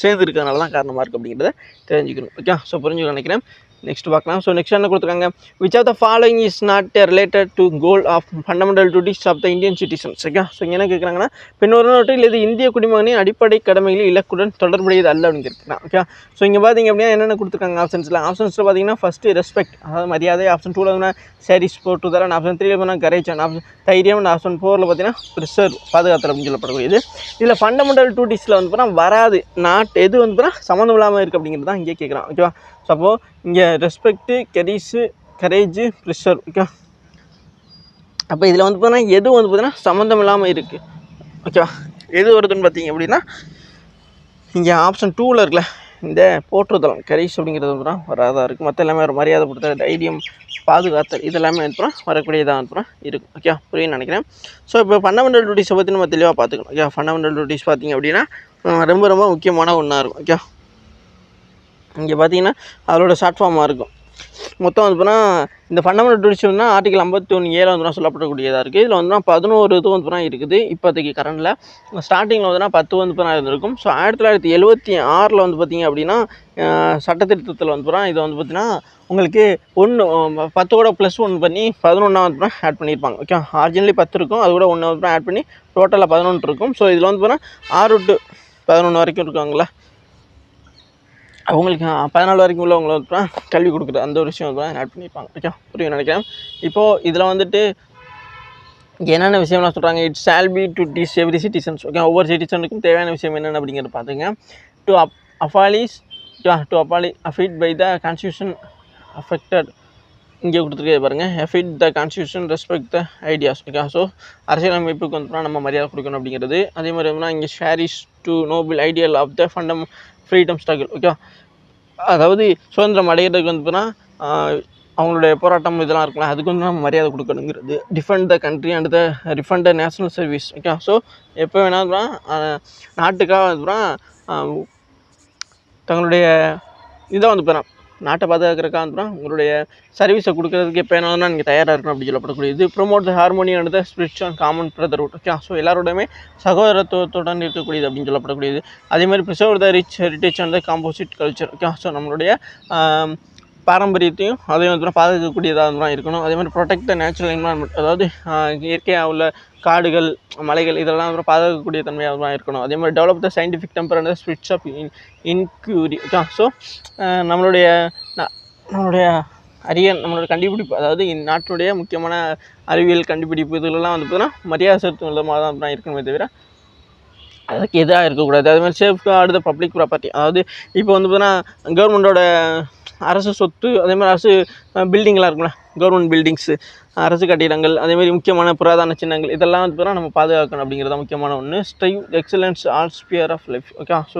[SPEAKER 1] சேர்ந்து இருக்கிறதுனால தான் காரணமாக இருக்குது அப்படிங்கிறத தெரிஞ்சுக்கணும். ஓகே, ஸோ புரிஞ்சுக்க நினைக்கிறேன். நெக்ஸ்ட் பார்க்கலாம். ஸோ நெக்ஸ்ட் என்ன கொடுத்துருக்காங்க, which of the following is not related to goal of fundamental duties of the Indian citizens. Okay, so இங்கே என்ன கேட்குறாங்கன்னா, பின்னொரு நோட்டில் இது இந்திய குடிமகனின் அடிப்படை கடமைகளில் இலக்குடன் தொடர்புடையது அல்ல அப்படின்னு கேட்குறாங்க. ஓகே, ஸோ இங்கே பார்த்தீங்க அப்படின்னா என்னென்ன கொடுத்துருக்காங்க ஆப்ஷன்ஸில் பார்த்தீங்கன்னா ஃபஸ்ட்டு ரெஸ்பெக்ட், அதாவது மரியாதை. ஆப்ஷன் 2ல் வந்து சாரிஸ் போட்டு தரேன். ஆப்ஷன் 3ல் பார்த்தீங்கன்னா கரேஜ். ஆப்ஷன் தைரியம். அண்ட் ஆப்ஷன் 4ல் பார்த்தீங்கன்னா ப்ரிசர்வ், பாதுகாத்தல் அப்படின்னு சொல்லப்படக்கூடியது. இதில் ஃபண்டமெண்டல் டியூட்டிஸில் வந்து பார்த்தீங்கன்னா வராது, நாட் எது வந்து பார்த்தீங்கன்னா சம்மந்தம் இல்லாமல் இருக்குது அப்படிங்கிறது தான் இங்கே கேட்குறான். ஓகேவா? ஸோ அப்போது இங்கே ரெஸ்பெக்ட்டு, கரேஜு, ப்ரிசர்வ். ஓகே, அப்போ இதில் வந்து பார்த்தீங்கன்னா எது வந்து பார்த்தீங்கன்னா சம்மந்தம் இல்லாமல் இருக்குது. ஓகேவா? எது வருதுன்னு பார்த்தீங்க அப்படின்னா இங்கே ஆப்ஷன் 2ல் இருக்குல்ல, இந்த போற்றுதல் கரேஜ் அப்படிங்கிறது வந்து வராதாக இருக்குது. மற்ற எல்லாமே ஒரு மரியாதை கொடுத்த தைரியம், பாதுகாத்தல், இதெல்லாமே அனுப்புகிறோம் வரக்கூடியதாக அனுப்புகிறோம் இருக்கும். ஓகே, புரியுன்னு நினைக்கிறேன். ஸோ இப்போ ஃபண்டமெண்டல் டியூட்டிஸை பற்றி நம்ம தெளிவாக பார்த்துக்கணும். ஓகே, ஃபண்டமெண்டல் டியூட்டிஸ் பார்த்திங்க அப்படின்னா ரொம்ப ரொம்ப முக்கியமான ஒன்றா இருக்கும். ஓகே, இங்கே பார்த்தீங்கன்னா அதோட ஷார்ட் ஃபார்மாக இருக்கும். மொத்தம் வந்து போனால் இந்த ஃபண்டமெண்டல் டியூட்டிஸ் வந்து ஆர்டிகல் 51(a) வந்து சொல்லப்படக்கூடியதாக இருக்குது. இதில் வந்து 11 இது வந்து இருக்குது இப்போதைக்கு கரண்டில். ஸ்டார்டிங்கில் வந்து 10 வந்து இருந்திருக்கும். ஸோ 1976 வந்து பார்த்திங்க அப்படின்னா சட்டத்திருத்தத்தில் வந்து இது வந்து பார்த்திங்கன்னா உங்களுக்கு 10ஓட +1 பண்ணி 11 வந்து ஆட் பண்ணியிருப்பாங்க. ஓகே, ஆரிஜினலி 10 இருக்கும், அது கூட 1 வந்து ஆட் பண்ணி டோட்டலாக 11 இருக்கும். ஸோ இதில் வந்து போனால் 6 to 11 வரைக்கும் இருக்காங்களா, அவங்களுக்கு 14 வரைக்கும் உள்ளவங்களை வந்து கல்வி கொடுக்குறது அந்த ஒரு விஷயம் வந்து ஆட் பண்ணியிருப்பாங்க. ஓகே, புரியும் நினைக்கிறேன். இப்போது இதில் வந்துட்டு என்னென்ன விஷயம்லாம் சொல்கிறாங்க, it shall be to teach every citizens. Okay, ஒவ்வொரு சிட்டிசனுக்கும் தேவையான விஷயம் என்னென்ன அப்படிங்கிறத பார்த்துங்க. To abide by the constitution affected. இங்கே கொடுத்துருக்கே பாருங்கள், abide the constitution respect the ideas. Okay, so அரசியலமைப்புக்கு வந்து நம்ம மரியாதை கொடுக்கணும் அப்படிங்கிறது. அதே மாதிரி வந்து இங்கே cherish to noble ideal of the freedom struggle. Okay, அதாவது சுதந்திரம் அடைகிறதுக்கு வந்து பார்த்தீங்கன்னா அவங்களுடைய போராட்டம் இதெல்லாம் இருக்கலாம், அதுக்கு வந்து நம்ம மரியாதை கொடுக்கணுங்கிறது. Defend the country and the refund the national service. Okay, so எப்போ வேணாலும் நாட்டுக்காக வந்து தங்களுடைய இதை வந்து போகிறோம் நாட்டை பாதுகாக்கிறதுக்காக வந்து உங்களுடைய சர்வீஸை கொடுக்கறதுக்கு எப்போ வேணாலும் நீங்கள் தயாராக இருக்கணும் அப்படி சொல்லப்படக்கூடியது. Promote the harmony and the spiritual and common brotherhood. Okay, so எல்லாரோடையுமே சகோதரத்துவத்துடன் இருக்கக்கூடியது அப்படின்னு சொல்லப்படக்கூடியது. அதேமாதிரி preserve the rich heritage and the composite culture. Okay, so நம்மளுடைய பாரம்பரியத்தையும் அதையும் வந்து பாதுகாக்கக்கூடியதாக தான் இருக்கணும். அதே மாதிரி ப்ரொடெக்ட் த நேச்சுரல் என்வரான்மெண்ட், அதாவது இயற்கையாக உள்ள காடுகள், மலைகள் இதெல்லாம் வந்து பாதுகாக்கக்கூடிய தன்மையாக தான் இருக்கணும். அதே மாதிரி develop the scientific temper and spirits of inquiry. Okay, so நம்மளுடைய நம்மளோட கண்டுபிடிப்பு, அதாவது நாட்டுடைய முக்கியமான அறிவியல் கண்டுபிடிப்பு இதெல்லாம் வந்து பார்த்தீங்கன்னா மரியாதை செலுத்தும் விதமாக தான் இருக்கணுமே தவிர அதுக்கு எதாக இருக்கக்கூடாது. அதுமாதிரி safe card the public property, அதாவது இப்போ வந்து பார்த்தீங்கன்னா கவர்மெண்ட்டோட அரசு சொத்து, அதேமாதிரி அரசு பில்டிங்லாம் இருக்கும்ல, கவர்மெண்ட் பில்டிங்ஸு, அரசு கட்டிடங்கள், அதேமாதிரி முக்கியமான புராதன சின்னங்கள் இதெல்லாம் வந்து பார்த்தீங்கன்னா நம்ம பாதுகாக்கணும் அப்படிங்கிறது தான் முக்கியமான ஒன்று. Strive excellence all sphere of life. Okay, so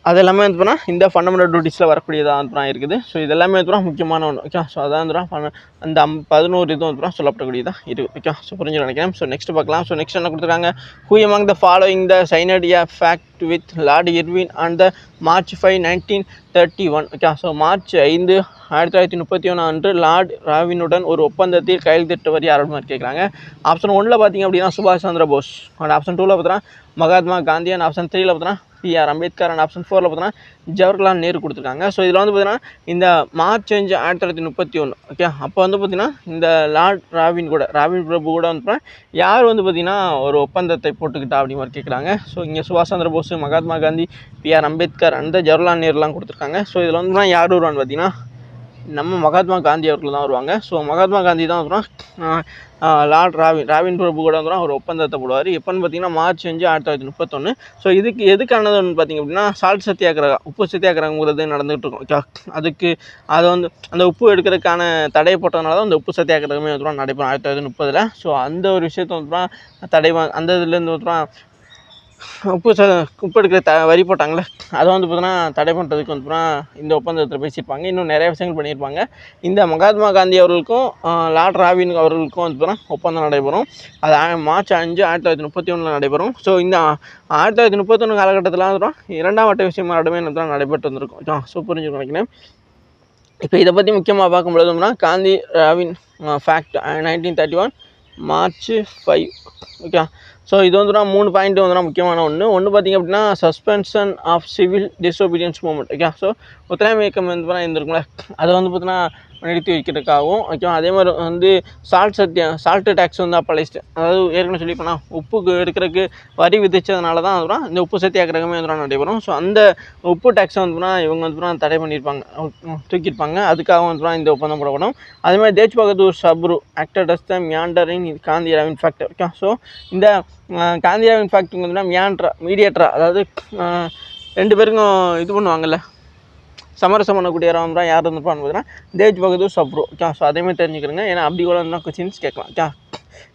[SPEAKER 1] அது எல்லாமே வந்து பார்த்தா இந்த ஃபண்டமெண்டல் டியூட்டிஸில் வரக்கூடியதாக வந்து இருக்குது. ஸோ இதெல்லாமே வந்து முக்கியமான ஒன்று. ஓகே, ஸோ அதான் வந்து அந்த 11 இதுவும் வந்து சொல்லப்படக்கூடியதாக இருக்குது. ஓகே, ஸோ புரிஞ்சு நினைக்கிறேன். ஸோ நெக்ஸ்ட் பார்க்கலாம். ஸோ நெக்ஸ்ட் என்ன கொடுத்துருக்காங்க, who among the following the signed a fact with Lord Irwin on the March 5, 1931. Okay, so March 5, 1931 அன்று லார்ட் ராவினுடன் ஒரு ஒப்பந்தத்தில் கையெழுத்திட்டவர் யார் அப்படின்னு கேட்குறாங்க. ஆப்ஷன் 1ல் பார்த்தீங்க அப்படின்னா சுபாஷ் சந்திர போஸ். அண்ட் ஆப்ஷன் 2ல் பார்த்தீங்கன்னா மகாத்மா காந்தி. அண்ட் ஆப்ஷன் 3ல் பார்த்தீங்கன்னா பிஆர் அம்பேத்கர் அண்ட் ஆப்ஷன் 4ல் பார்த்தீங்கன்னா ஜவஹர்லால் நேரு கொடுத்துருக்காங்க. ஸோ இதில் வந்து பார்த்தீங்கன்னா இந்த மார்ச் 5 1931 ஓகே அப்போ வந்து பார்த்தீங்கன்னா இந்த லார்ட் ராபின் பிரபு கூட வந்து யார் வந்து பார்த்தீங்கன்னா ஒரு ஒப்பந்தத்தை போட்டுக்கிட்டா அப்படி மாதிரி கேட்குறாங்க. ஸோ இங்கே சுபாஷ் சந்திர போஸ், மகாத்மா காந்தி, பிஆர் அம்பேத்கர் அந்த ஜவஹர்லால் நேருலாம் கொடுத்துருக்காங்க. ஸோ இதில் வந்து யார் வருவான்னு பார்த்தீங்கன்னா நம்ம மகாத்மா காந்தி அவர்கள் தான் வருவாங்க. ஸோ மகாத்மா காந்தி தான் அப்புறம் லார்ட் ராபின் பிரபு கூட வந்து ஒரு ஒப்பந்தத்தை போடுவார். எப்போன்னு பார்த்தீங்கன்னா மார்ச் 5 1931. ஸோ எதுக்கானதுன்னு பார்த்தீங்க அப்படின்னா சால்ட் சத்தியாகிரகம், உப்பு சத்தியாகிரகங்கிறது நடந்துகிட்டு இருக்கும். அதுக்கு அதை வந்து அந்த உப்பு எடுக்கிறதுக்கான தடை போட்டதுனால தான் அந்த உப்பு சத்தியாகிரகமே வந்து நடைபெறும் 1930. ஸோ அந்த ஒரு விஷயத்தை வந்து தடை அந்த இதுலேருந்து வந்து உப்பு எடுக்கிற வரி போட்டாங்களே அதை வந்து பார்த்தீங்கன்னா தடை பண்ணுறதுக்கு வந்து இந்த ஒப்பந்தத்தில் பேசியிருப்பாங்க. இன்னும் நிறைய விஷயங்கள் பண்ணியிருப்பாங்க. இந்த மகாத்மா காந்தி அவர்களுக்கும் லார்ட் ராபின் அவர்களுக்கும் வந்து பார்த்தீங்கன்னா ஒப்பந்தம் நடைபெறும். அது மார்ச் 5 1931 நடைபெறும். ஸோ இந்த 1931 காலகட்டத்தில் வந்து இரண்டாம் வட்ட விஷயம் மாநாடுமே நடைபெற்று வந்திருக்கும். ஸோ புரிஞ்சுக்க நினைக்கிறேன். இப்போ இதை பற்றி முக்கியமாக பார்க்கும்பொழுது Gandhi Irwin pact 1931 March 5 okay. So இது வந்து 3 பாயிண்ட் வந்து முக்கியமான ஒன்று பார்த்திங்க அப்படின்னா suspension of civil disobedience movement okay. So ஒத்துழையாமை இயக்கம் வந்து இருந்திருக்கும்ல அதை வந்து பார்த்தீங்கன்னா நிறுத்தி வைக்கிறதுக்காகவும் ஓகேவா. அதே மாதிரி வந்து சால்ட்டு டேக்ஸ் வந்து அப்பலைஸ்டு, அதாவது ஏற்கனவே சொல்லிப்போனா உப்புக்கு எடுக்கிறதுக்கு வரி விதித்ததுனால தான் அதுதான் இந்த உப்பு சத்தியாகிரகமே வந்து நடைபெறும். ஸோ அந்த உப்பு டேக்ஸை வந்து இவங்க வந்து தடை பண்ணியிருப்பாங்க, தூக்கியிருப்பாங்க. அதுக்காக வந்து இந்த ஒப்பந்தம் போடப்படும். அதேமாதிரி தேஜ் பகதூர் சப்ரு ஆக்டட் அஸ் த மியாண்டரின் காந்தி ராவின் ஃபேக்டர் ஓகே. ஸோ இந்த காந்தி ராவின் ஃபேக்டர் வந்து மீடியேட்டரா, அதாவது 2 பேருக்கும் இது பண்ணுவாங்கல்ல, சமரசம் பண்ணக்கூடியவராக தான் யார் இருந்துப்பான்னு பார்த்தீங்கன்னா தேஜ் பகதூர் சப்ரு ஓகே. ஸோ அதேமாதிரி தெரிஞ்சுக்கிறேங்க, ஏன்னா அப்படி கூட வந்து கொஸ்டின்ஸ் கேட்கலாம் ஓகே.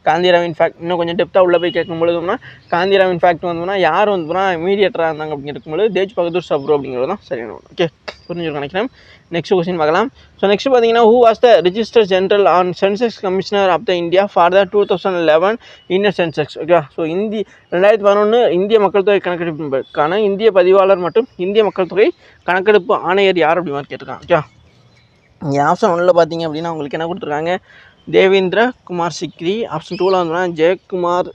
[SPEAKER 1] காந்தி ராவின் ஃபேக்ட் இன்னும் கொஞ்சம் டெப்த்தாக உள்ளே போய் கேட்கும்பொழுதுனா காந்தி ராவின் ஃபேக்ட் வந்து யார் வந்து மீடியேட்டராக இருந்தாங்க அப்படின்னு இருக்கும்போது தேஜ் பகதூர் சப்ரு அப்படிங்கிறது தான் சரியான ஒன்று ஓகே. புரிஞ்சுக்க நினைக்கிறேன். நெக்ஸ்ட் கொஸ்டின் பார்க்கலாம். ஸோ நெக்ஸ்ட் பார்த்தீங்கன்னா who was the registrar general and census commissioner of the India for the 2011 Indian census okay. So 2011 இந்திய மக்கள் தொகை கணக்கெடுப்பிற்கான இந்திய பதிவாளர் மற்றும் இந்திய மக்கள் தொகை கணக்கெடுப்பு ஆணையர் யார் அப்படி மாதிரி கேட்டிருக்காங்க ஓகே. இங்கே ஆப்ஷன் 1ல் பார்த்தீங்க அப்படின்னா உங்களுக்கு என்ன கொடுத்துருக்காங்க, தேவேந்திர குமார் சிக்ரி. ஆப்ஷன் 2ல் வந்து ஜெயக்குமார்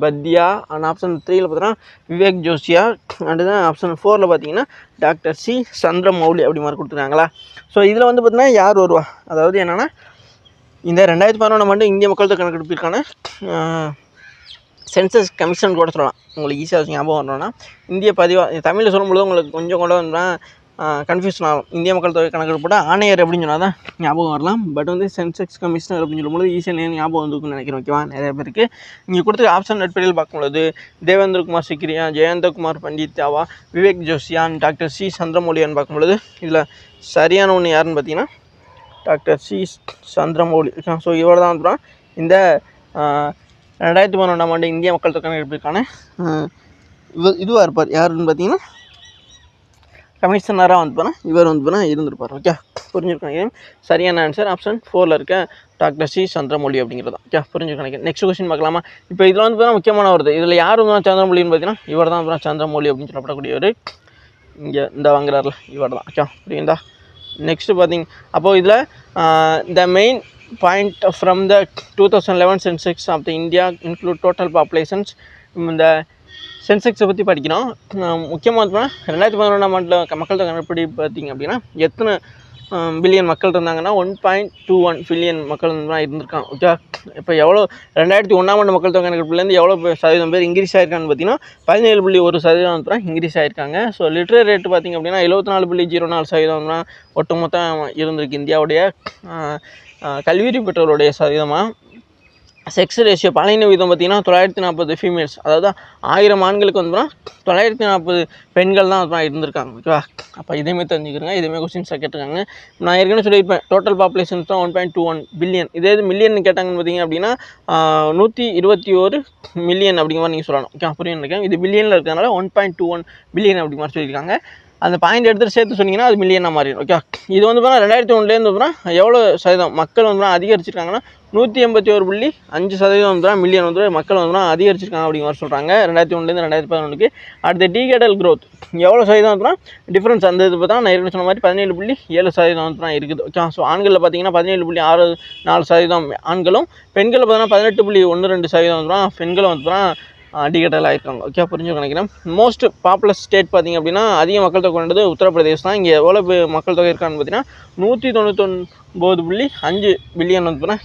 [SPEAKER 1] பத்யா. அண்ட் ஆப்ஷன் 3ல் பார்த்தீங்கன்னா விவேக் ஜோஷியா. அண்டு தான் ஆப்ஷன் 4ல் பார்த்தீங்கன்னா டாக்டர் சி சந்திரமௌலி அப்படி மாதிரி கொடுத்துருக்காங்களா. ஸோ இதில் வந்து பார்த்தீங்கன்னா யார் வருவா, அதாவது என்னென்னா இந்த 2011 இந்திய மக்கள் தொகை கணக்கெடுப்பிற்கான சென்சஸ் கமிஷன் கூட சொல்லலாம். உங்களுக்கு ஈஸியாக ஞாபகம் வரணும்னா இந்திய தமிழில் சொல்லும்பொழுது உங்களுக்கு கொஞ்சம் கூட வந்து கன்ஃபியூஷன் ஆகும். இந்திய மக்கள் தொகை கணக்கெடுப்போட ஆணையர் அப்படின்னு சொன்னால் தான் ஞாபகம் வரலாம். பட் வந்து சென்செக்ஸ் கமிஷனர் அப்படின்னு சொல்லும்போது ஈஸியாக ஞாபகம் வந்துருக்குன்னு நினைக்கிறேன் ஓகேவா. நிறைய பேருக்கு இங்கே கொடுத்து ஆப்ஷன் அடிப்படையில் பார்க்கும்பொழுது தேவேந்திர குமார் சிக்ரியா, ஜெயந்தகுமார் பண்டித்தாவா, விவேக் ஜோஷியான், டாக்டர் சி சந்திரமௌலியான்னு பார்க்கும்பொழுது இதில் சரியான ஒன்று யாருன்னு பார்த்தீங்கன்னா டாக்டர் சி சந்திரமௌலி. ஸோ இவர் தான் வந்து இந்த 2011 இந்திய மக்கள் தொகை கணக்கெடுப்பிற்கான இதுவாக இருப்பார். யாருன்னு பார்த்தீங்கன்னா கமிஷனராக வந்து இவர் வந்து இருந்திருப்பார் ஓகே. புரிஞ்சுருக்காங்க. சரியான ஆன்சர் ஆப்ஷன் 4ல் இருக்க டாக்டர் சி சந்திரமௌலி அப்படிங்கிறது தான் ஓகே. புரிஞ்சுக்காங்க. நெக்ஸ்ட் கொஸ்டின் பார்க்கலாமா. இப்போ இதில் வந்து முக்கியமான வருது. இதில் யார் வந்து சந்திரமௌலின்னு பார்த்தீங்கன்னா இவர் தான் சந்திரமௌலி அப்படின்னு சொல்லப்படக்கூடியவர். இங்கே இந்த வாங்குறாருல இவர் தான் ஓகே. புரியுதா. நெக்ஸ்ட்டு பார்த்தீங்க அப்போது இதில் the main point from the 2011 census of the India include total populations. இந்த சென்செக்ஸை பற்றி படிக்கிறோம். முக்கியமாக 2011 மக்கள் தொகை கணக்கெடுப்படி பார்த்திங்க அப்படின்னா எத்தனை பில்லியன் மக்கள் இருந்தாங்கன்னா 1.21 பில்லியன் மக்கள் தான் இருந்திருக்காங்க ஓகே. இப்போ எவ்வளோ 2001 மக்கள் தொகை கணக்கெடுப்புலேருந்து எவ்வளோ சதவீதம் பேர் இன்க்ரீஸ் ஆகிருக்கான்னு பார்த்தீங்கன்னா 17.1% தான் இன்க்ரீஸ் ஆகிருக்காங்க. ஸோ லிட்ரேட் ரேட்டு பார்த்திங்க அப்படின்னா 74.04% தான் ஒட்டுமொத்தம் இருந்திருக்கு இந்தியாவுடைய கல்வியறிவு பெற்றோருடைய சதவீதமாக. செக்ஸ் ரேஷியோ பாலின விதம் பார்த்திங்கன்னா 940 ஃபீமேல்ஸ், அதாவது 1000 ஆண்களுக்கு வந்து 940 பெண்கள் தான் வந்து இருந்திருக்காங்க ஓகேவா. அப்போ இதேமாதிரி தெரிஞ்சுக்கிறேங்க. இதேமாதிரி கொஸ்டின்ஸாக கேட்டிருக்காங்க. நான் ஏற்கனவே சொல்லியிருப்பேன் டோட்டல் பாப்புலேஷன்ஸ் தான் 1.21 பில்லியன். இதே மில்லியன் கேட்டாங்கன்னு பார்த்தீங்க அப்படின்னா 121 மில்லியன் அப்படிங்கிற மாதிரி நீங்கள் சொல்லணும் ஓகே. புரியும் நினைக்கிறேன். இது பில்லியனில் இருக்கிறதுனால 1.21 பில்லியன் அப்படி மாதிரி சொல்லியிருக்காங்க. அந்த பாயிண்ட் எடுத்துகிட்டு சேர்த்து சொன்னீங்கன்னா அது மில்லியனாக மாறிடும் ஓகே. இது வந்து 2001 எவ்வளோ சதவீதம் மக்கள் வந்து அதிகரிச்சிருக்காங்கன்னா 181.5% வந்து மில்லியன் வந்து மக்கள் வந்து அதிகரிச்சிருக்காங்க அப்படிங்கிற மாதிரி சொல்கிறாங்க 2001 2011. அடுத்த டீகேடல் க்ரோத் எவ்வளோ சதவீதம் வந்து டிஃப்ரென்ஸ் அந்த இது பார்த்தா நான் ஏற்கனவே சொன்ன மாதிரி 17.7% வந்து இருக்குது ஓகே. ஸோ ஆண்களில் பார்த்தீங்கன்னா 17.64% ஆண்களும், பெண்களில் பார்த்தீங்கன்னா 18.12% வந்து பெண்களும் வந்து டிகேட்டல் ஆகிருக்காங்க. ஓகே, புரிஞ்சு நினைக்கிறேன். மோஸ்ட் பாப்புலஸ் ஸ்டேட் பார்த்திங்க அப்படின்னா அதிக மக்கள் தொகை கொண்டது உத்தரப்பிரதேஷ் தான். இங்கே எவ்வளோ மக்கள் தொகை இருக்கான்னு பார்த்தீங்கன்னா 199.5 பில்லியன் வந்து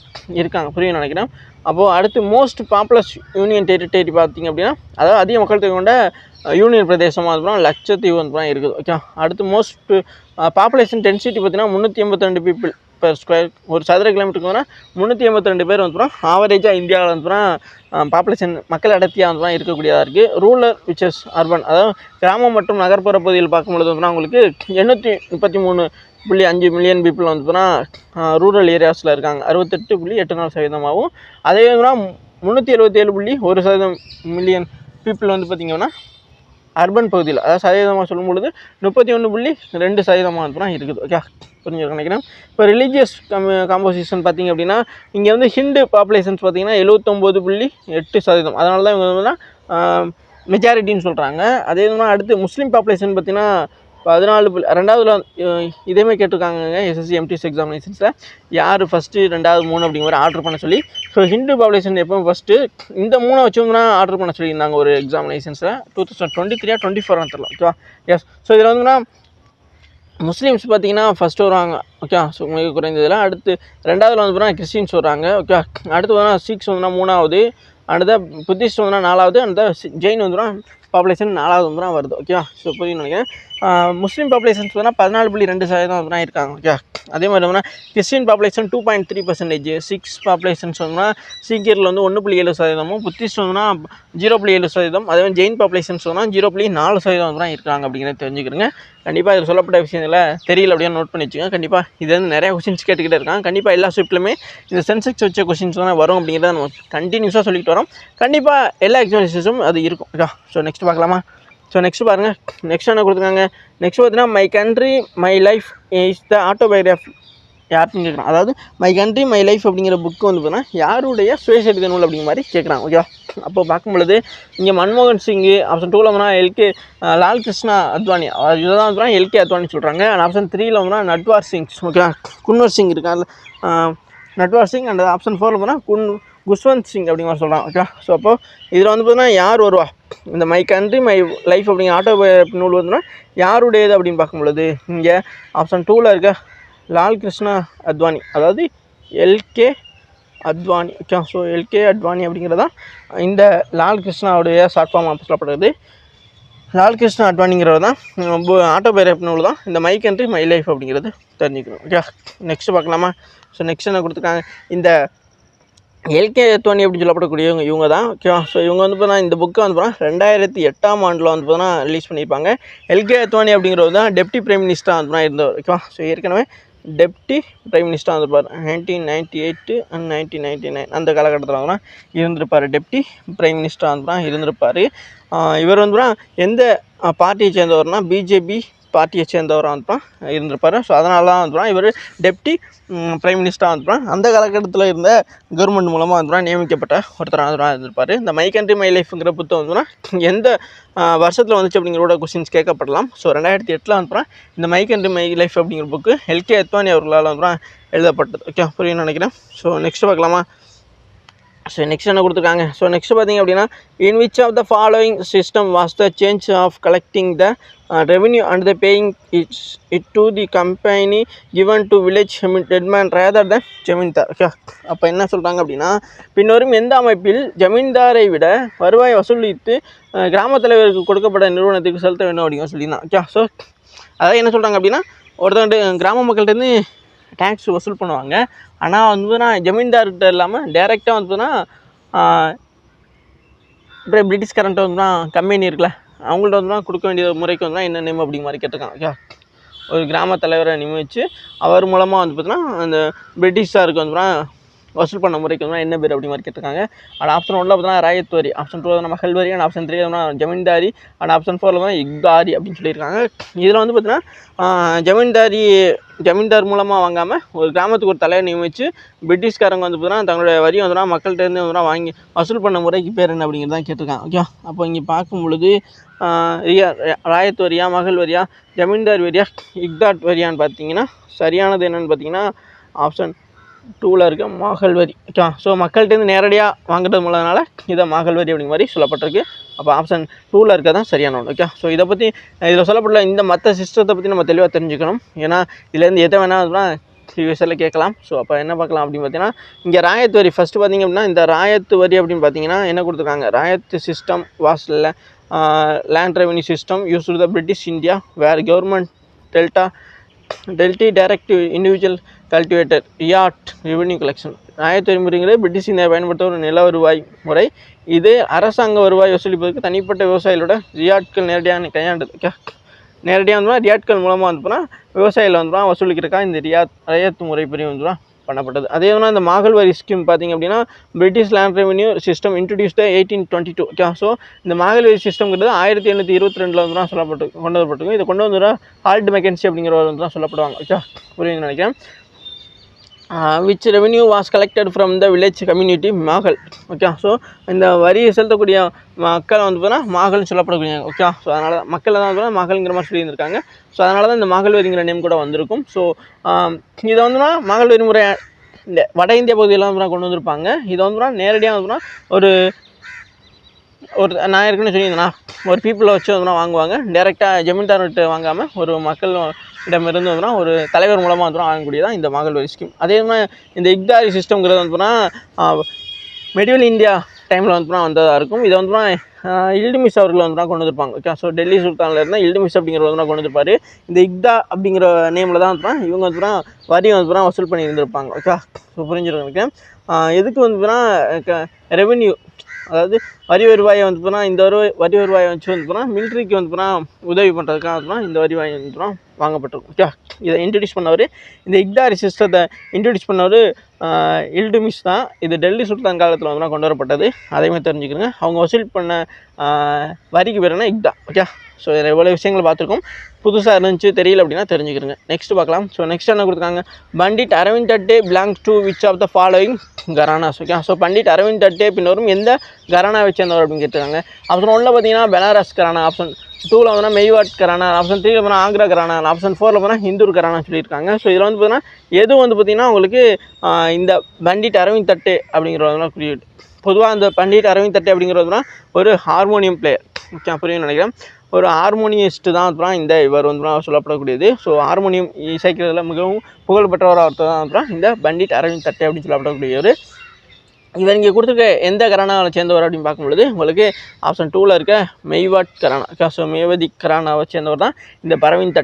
[SPEAKER 1] இருக்காங்க. புரியும் நினைக்கிறேன். அப்போது அடுத்து மோஸ்ட் பாப்புலஸ் யூனியன் டெரிட்டரி பார்த்திங்க அப்படின்னா அதாவது அதிக மக்கள் தொகை கொண்ட யூனியன் பிரதேசமாக வந்து லட்சத்தீவு வந்து இருக்குது. ஓகே, அடுத்து மோஸ்ட் பாப்புலேஷன் டென்சிட்டி பார்த்திங்கன்னா 382 பீப்புள் பெர் ஸ்கொயர். ஒரு சதுர கிலோமீட்டருக்கு வந்து 382 பேர் வந்து ஆவரேஜாக இந்தியாவில் வந்து பாப்புலேஷன் மக்கள் அடர்த்தியாக வந்து இருக்கக்கூடியதாக இருக்குது. ரூரல் விச்சஸ் அர்பன் அதாவது கிராமம் மற்றும் நகர்ப்புற பகுதியில் பார்க்கும்பொழுது வந்து உங்களுக்கு 833.5 மில்லியன் பீப்புள் வந்து ரூரல் ஏரியாஸில் இருக்காங்க. 68.84%. அதே வந்து 377.1% மில்லியன் பீப்புள் வந்து பார்த்திங்கன்னா அர்பன் பகுதியில் அதாவது சதவீதமாக சொல்லும்பொழுது 31.2% இருக்குது. ஓகே, புரிஞ்சு நினைக்கிறேன். இப்போ ரிலீஜியஸ் காம்போசிஷன் பார்த்திங்க அப்படின்னா இங்கே வந்து ஹிந்து பாப்புலேஷன்ஸ் பார்த்திங்கன்னா 79.8%. அதனால தான் இவங்க வந்து மெஜாரிட்டின்னு சொல்கிறாங்க. அதே மாதிரி அடுத்து முஸ்லீம் பாப்புலேஷன் பார்த்திங்கன்னா 14 ரெண்டாவதுல இதேமே கேட்டிருக்காங்க எஸ்எஸ்சி எம்டிஎஸ் எக்ஸாமினேஷன்ஸில் யார் ஃபஸ்ட்டு 2வது 3 அப்படிங்கிற மாதிரி ஆர்டர் பண்ண சொல்லி. ஸோ ஹிந்து பாப்புலேஷன் எப்போ ஃபஸ்ட்டு இந்த 3 வச்சோம்னா ஆர்டர் பண்ண சொல்லியிருந்தாங்க ஒரு எக்ஸாமினேஷன்ஸில் 2023-24 தெரியல. ஓகேவா? எஸ். ஸோ இதில் வந்துன்னா முஸ்லீம்ஸ் பார்த்திங்கன்னா ஃபஸ்ட்டு வருவாங்க. ஓகே, ஸோ மிக குறைந்ததில். அடுத்து 2வதுல வந்து கிறிஸ்டின்ஸ் வர்றாங்க. ஓகே, அடுத்து வந்து சிக்ஸ் வந்து 3வது, அடுத்த புத்திஸ்ட் வந்து 4வது, அந்த ஜெயின் வந்து பாப்புலேஷன் 4வது வந்து வருது. ஓகே, ஸோ புரியும் நினைக்கிறேன். முஸ்லீம் பாப்புலேஷன்ஸ் வந்து 14.2% வந்து இருக்காங்க. ஓகே, அதே மாதிரி வந்து கிறிஸ்டின் பாப்புலேஷன் 2.3%. சிக்ஸ் பாப்புலேஷன்ஸ் வந்து சீக்கியரில் வந்து 1.7%, புத்திஸ்ட் வந்து 0.7%, அதே மாதிரி ஜெயின் பாப்புலேஷன்ஸ் வந்து 0.4% வந்து இருக்காங்க அப்படிங்கிறத தெரிஞ்சுக்கிறேங்க. கண்டிப்பாக இதில் சொல்லப்பட்ட விஷயத்தில் தெரியல அப்படியே நோட் பண்ணி வச்சுக்கோங்க. கண்டிப்பாக இது வந்து நிறைய கொஸ்டின்ஸ் கேட்டுக்கிட்டே இருக்காங்க. கண்டிப்பாக எல்லா ஷிஃப்ட்லையுமே இந்த சென்செக்ஸ் வச்ச கொஸ்டின்ஸ் தான் வரும் அப்படிங்கிறத நம்ம கண்டினியூஸாக சொல்லிட்டு வரோம். கண்டிப்பாக எல்லா எக்ஸாமினேஷன்ஸும் அது இருக்கும். ஓகே, ஸோ நெக்ஸ்ட் பார்க்கலாமா? ஸோ நெக்ஸ்ட் பாருங்கள். நெக்ஸ்ட் என்ன கொடுத்துருக்காங்க? நெக்ஸ்ட் பார்த்தீங்கன்னா my country my life is the autobiography யாருன்னு கேட்குறான். அதாவது மை கண்ட்ரி மை லைஃப் அப்படிங்கிற புக்கு வந்து பார்த்தீங்கன்னா யாருடைய சுயசரிதை நூல் அப்படிங்கிற மாதிரி கேட்குறாங்க. ஓகேவா? அப்போ பார்க்கும்பொழுது இங்கே மன்மோகன் சிங், ஆப்ஷன் 2ல் வந்து எல்கே லால் கிருஷ்ணா அத்வானி, இதை தான் வந்து எல்கே அத்வானி சொல்கிறாங்க. அண்ட் ஆப்ஷன் 3ல் வந்து நட்வார் சிங், ஓகேவா, குன்வர் சிங் இருக்காங்க, நட்வார் சிங். அண்ட் ஆப்ஷன் 4ல் வந்து குஷ்வந்த் சிங் அப்படிங்கிற மாதிரி சொல்கிறாங்க. ஓகே, ஸோ அப்போது இதில் வந்து பார்த்தீங்கன்னா யார் வருவா? இந்த மை கண்ட்ரி மை லைஃப் அப்படிங்கிற ஆட்டோபயோகிராஃபி நூல் வந்துன்னா யாருடையது அப்படின்னு பார்க்கும்பொழுது இங்கே ஆப்ஷன் 2ல் இருக்க லால் கிருஷ்ணா அத்வானி, அதாவது எல்கே அத்வானி. ஓகே, ஸோ எல்கே அத்வானி அப்படிங்கிறதான் இந்த லால் கிருஷ்ணாவுடைய ஷார்ட் ஃபார்ம் சொல்லப்படுறது. லால் கிருஷ்ணா அத்வானிங்கிறது தான் ஆட்டோபயோகிராஃபி நூல் தான் இந்த மை கண்ட்ரி மை லைஃப் அப்படிங்கிறது தெரிஞ்சுக்கணும். ஓகே, நெக்ஸ்ட் பார்க்கலாமா? ஸோ நெக்ஸ்ட் என்ன கொடுத்துருக்காங்க? இந்த எல்கே அத்வானி அப்படின்னு சொல்லப்படக்கூடியவங்க இவங்க தான். ஓகேவா? ஸோ இவங்க வந்து பார்த்தா இந்த புக்கை வந்து பார்த்தா 2008ஆம் ஆண்டில் வந்து பார்த்தா ரிலீஸ் பண்ணியிருப்பாங்க. எல்கே அத்வானி அப்படிங்கிறது தான் டெப்டி பிரைம் மினிஸ்டராக வந்து இருந்தவர். ஓகேவா? ஸோ ஏற்கனவே டெப்டி பிரைம் மினிஸ்டராக இருந்திருப்பார் 1998 அண்ட் 1999 அந்த காலகட்டத்தில் வந்து இருந்திருப்பார். டெப்டி பிரைம் மினிஸ்டராக வந்து இருந்திருப்பார். இவர் வந்து எந்த பார்ட்டியை சேர்ந்தவர்னா பிஜேபி பார்ட்டியை சேர்ந்தவராக வந்து இருந்திருப்பார். ஸோ அதனால தான் வந்து இவர் டெப்டி பிரைம் மினிஸ்டராக வந்து அந்த காலகட்டத்தில் இருந்த கவர்மெண்ட் மூலமாக வந்து நியமிக்கப்பட்ட ஒருத்தராக இருந்திருப்பார். இந்த மை கண்ட்ரி மை லைஃப்ங்கிற புத்தகம் வந்து எந்த வருஷத்தில் வந்துச்சு அப்படிங்கிறோட கொஸ்டின்ஸ் கேட்கப்படலாம். ஸோ 2008 வந்து இந்த மை கண்ட்ரி மை லைஃப் அப்படிங்கிற புக்கு எல்கே அத்வானி அவர்களால் வந்து எழுதப்பட்டது. ஓகே, புரியும்னு நினைக்கிறேன். ஸோ நெக்ஸ்ட் பார்க்கலாமா? ஸோ நெக்ஸ்ட் என்ன கொடுத்துருக்காங்க? ஸோ நெக்ஸ்ட் பார்த்திங்க அப்படின்னா in which of the following system was the change of collecting the revenue and the paying it to the company given to village headman rather the zamindar. Okay, அப்போ என்ன சொல்கிறாங்க அப்படின்னா பின்வரும் எந்த அமைப்பில் ஜமீன்தாரை விட வருவாய் வசூலித்து கிராம தலைவருக்கு கொடுக்கப்பட்ட நிறுவனத்துக்கு செலுத்த வேண்டும் அப்படிங்கிற சொல்லியிருந்தான். ஓகே, ஸோ அதாவது என்ன சொல்கிறாங்க அப்படின்னா ஒருத்தர் கிராம மக்கள்கிட்ட டேக்ஸ் வசூல் பண்ணுவாங்க. ஆனால் வந்து ஜமீன்தார்கிட்ட இல்லாமல் டைரெக்டாக வந்துன்னா இப்போ பிரிட்டிஷ்காரன்ட்ட வந்து கம்பெனி இருக்குல்ல அவங்கள்ட்ட வந்து கொடுக்க வேண்டிய முறைக்கு வந்து என்ன நேம் அப்படிங்கிற மாதிரி கேட்டிருக்காங்க. ஓகே, ஒரு கிராம தலைவரை நியமித்து அவர் மூலமாக வந்து பார்த்தீங்கன்னா அந்த பிரிட்டிஷாருக்கு வந்து வசூல் பண்ண முறைக்கு வந்து என்ன பேர் அப்படி மாதிரி கேட்டிருக்காங்க. அண்ட் ஆப்ஷன் 1ல் பார்த்தீங்கன்னா ராயத் வரி, ஆப்ஷன் 2 வந்து மகள் வரி, அண்ட் ஆப்ஷன் 3 வந்து ஜமீன்தாரி, அண்ட் ஆப்ஷன் 4ல் வந்து இக்தாரி அப்படின்னு சொல்லியிருக்காங்க. இதில் வந்து பார்த்தீங்கன்னா ஜமீன்தார் மூலமாக வாங்காமல் ஒரு கிராமத்துக்கு ஒரு தலையை நியமித்து பிரிட்டிஷ்காரங்க வந்து பார்த்தீங்கன்னா தங்களுடைய வரி வந்து மக்கள்கிட்டேருந்து வந்து வாங்கி வசூல் பண்ண முறைக்கு பேர் என்ன அப்படிங்கிறது தான் கேட்டிருக்காங்க. ஓகே, அப்போ இங்கே பார்க்கும் பொழுது ராயத் வரியா, மகள் வரியா, ஜமீன்தார் வரியா, இக்தாட் வரியான்னு பார்த்தீங்கன்னா சரியானது என்னென்னு பார்த்தீங்கன்னா ஆப்ஷன் 2ல் இருக்க மாகல்வரி. ஓகே, ஸோ மக்கள்கிட்டேருந்து நேரடியாக வாங்குறது மூலனால இதை மாகல்வரி அப்படிங்கிற மாதிரி சொல்லப்பட்டிருக்கு. அப்போ ஆப்ஷன் 2ல் இருக்க தான் சரியான ஒன்று. ஓகே, ஸோ இதை பற்றி இதில் சொல்லப்படல இந்த மற்ற சிஸ்டத்தை பற்றி நம்ம தெளிவாக தெரிஞ்சுக்கணும். ஏன்னா இதுலேருந்து எதை வேணால் யூஎஸ்எல்ல கேட்கலாம். ஸோ அப்போ என்ன பார்க்கலாம் அப்படின்னு பார்த்தீங்கன்னா, இங்கே ராயத் வரி ஃபஸ்ட்டு பார்த்திங்க அப்படின்னா, இந்த ராயத்து வரி அப்படின்னு பார்த்தீங்கன்னா என்ன கொடுத்துருக்காங்க, ராயத்து system was land revenue system used to the British India where government dealt directive individual cultivator ryot revenue collection. ராயத்து வரி முறைங்கிறது பிரிட்டிஷ் இந்தியா பயன்படுத்த ஒரு நில வருவாய் முறை. இது அரசாங்க வருவாய் வசூலிப்பதற்கு தனிப்பட்ட விவசாயிகளோட ரியாட்கள் நேரடியாக கையாண்டது. ஓகே, நேரடியாக ரியாட்கள் மூலமாக விவசாயிகள் வசூலிக்கிறக்கா இந்த ரியாத் முறை பிரிவு பண்ணப்பட்டது. அதே இந்த மாகல்வரி ஸ்கீம் பார்த்திங்க அப்படின்னா, British land revenue system introduced 1822. Okay, so இந்த மாகல்வரி சிஸ்டம்ங்கிறது 1822 கொண்டு வரப்பட்டிருக்கும். இதை கொண்டு வந்து ஹால்ட் மெக்கன்சி அப்படிங்கிறவர் சொல்லப்படுவாங்க. ஓகே, புரியுதுன்னு நினைக்கிறேன். which revenue was collected from the village community mahal. Okay, so இந்த வரியை செலுத்தக்கூடிய மக்கள் மாகல்னு சொல்லப்படக்கூடிய. ஓகே, ஸோ அதனால் மக்கள் தான் மாகல்ங்கிற மாதிரி சொல்லியிருந்திருக்காங்க. ஸோ அதனால தான் இந்த மாகல் வரிங்கிற நேம் கூட வந்திருக்கும். ஸோ இதை மாகல் வரி முறை இந்த வட இந்திய பகுதியெல்லாம் கொண்டு வந்திருப்பாங்க. இதை நேரடியாக ஒரு நான் ஏற்கனவே சொல்லியிருந்தேன்னா, ஒரு பீப்புளை வச்சு வாங்குவாங்க. டேரெக்டாக ஜமீன்தார்கிட்ட வாங்காமல் ஒரு மக்கள் இடமிருந்து ஒரு தலைவர் மூலமாக வாங்கக்கூடியதான் இந்த மாகல்வரி ஸ்கீம். அதே மாதிரி இந்த இக்தாரி சிஸ்டம்ங்கிறது மெடிவல் இந்தியா டைமில் வந்ததாக இருக்கும். இதை இல்டுமிஸ் அவர்கள் கொண்டு வந்திருப்பாங்க. ஓகே, ஸோ டெல்லி சுல்தானில் இருந்தால் இல்டுமிஸ் அப்படிங்கிறவர் கொண்டு வந்திருப்பார். இந்த இக்தா அப்படிங்கிற நேமில் தான் இவங்க வரி வசூல் பண்ணி இருந்திருப்பாங்க. ஓகே, ஸோ புரிஞ்சுருக்கேன். எதுக்கு ரெவென்யூ, அதாவது வரி வருவாயை இந்த வரி வருவாயை வச்சு மிலிட்ரிக்கு உதவி பண்ணுறதுக்காக இந்த வரி வாங்கி வாங்கப்பட்டிருக்கும். ஓகே, இதை இன்ட்ரடியூஸ் பண்ணவர், இந்த இக்தாரி சிஸ்டத்தை இன்ட்ரடியூஸ் பண்ணவர் இல்டுமிஸ் தான். இது டெல்லி சுல்தான் காலத்தில் கொண்டு வரப்பட்டது. அதேமாதிரி தெரிஞ்சுக்கிறேங்க. அவங்க வசூல் பண்ண வரிக்கு பேர் என்ன, இக்தா. ஓகே, ஸோ இதில் எவ்வளோ விஷயங்கள் பார்த்துருக்கோம். புதுசாக இருந்துச்சு தெரியல அப்படின்னா தெரிஞ்சுக்கிறேங்க. நெக்ஸ்ட் பார்க்கலாம். ஸோ நெக்ஸ்ட் என்ன கொடுத்துருக்காங்க, Pandit Arvind Thatte belongs to which of the following gharanas. Okay, so Pandit Arvind Thatte பின்னரும் எந்த கரானாவை சேர்ந்தவர் அப்படின்னு கேட்டுருக்காங்க. ஆப்ஷன் 1ல் பார்த்தீங்கன்னா பெனாரஸ் கரானா, ஆப்ஷன் 2ல் மெய்வாட் கரானா, ஆப்ஷன் 3ல் ஆக்ரா கரானா, ஆப்ஷன் 4ல் இந்தூர் கரானா சொல்லியிருக்காங்க. ஸோ இதில் பார்த்தீங்கன்னா எது பார்த்தீங்கன்னா உங்களுக்கு இந்த பண்டிட் அரவிந்த் தட்டே அப்படிங்கிறதுலாம் குறியீடு. பொதுவாக அந்த பண்டிட் அரவிந்த் தட்டே அப்படிங்கிறதுனா ஒரு ஹார்மோனியம் பிளேயர். ஓகே, புரியும் நினைக்கிறேன். ஒரு ஹார்மோனியஸ்ட்டு தான் இந்த இவர் சொல்லப்படக்கூடியது. ஸோ ஹார்மோனியம் இசைக்கிறதுல மிகவும் புகழ்பெற்றவராக தான் இந்த பண்டிட் அரவிந்த் தட்டே அப்படின்னு சொல்லப்படக்கூடியவர். இவர் இங்கே கொடுத்துருக்க எந்த கரானாவை சேர்ந்தவர் அப்படின்னு பார்க்கும்பொழுது உங்களுக்கு ஆப்ஷன் 2ல் இருக்க மெய்வாட் கரானா. ஸோ மேவதி கரானாவை சேர்ந்தவர் தான் இந்த அரவிந்த்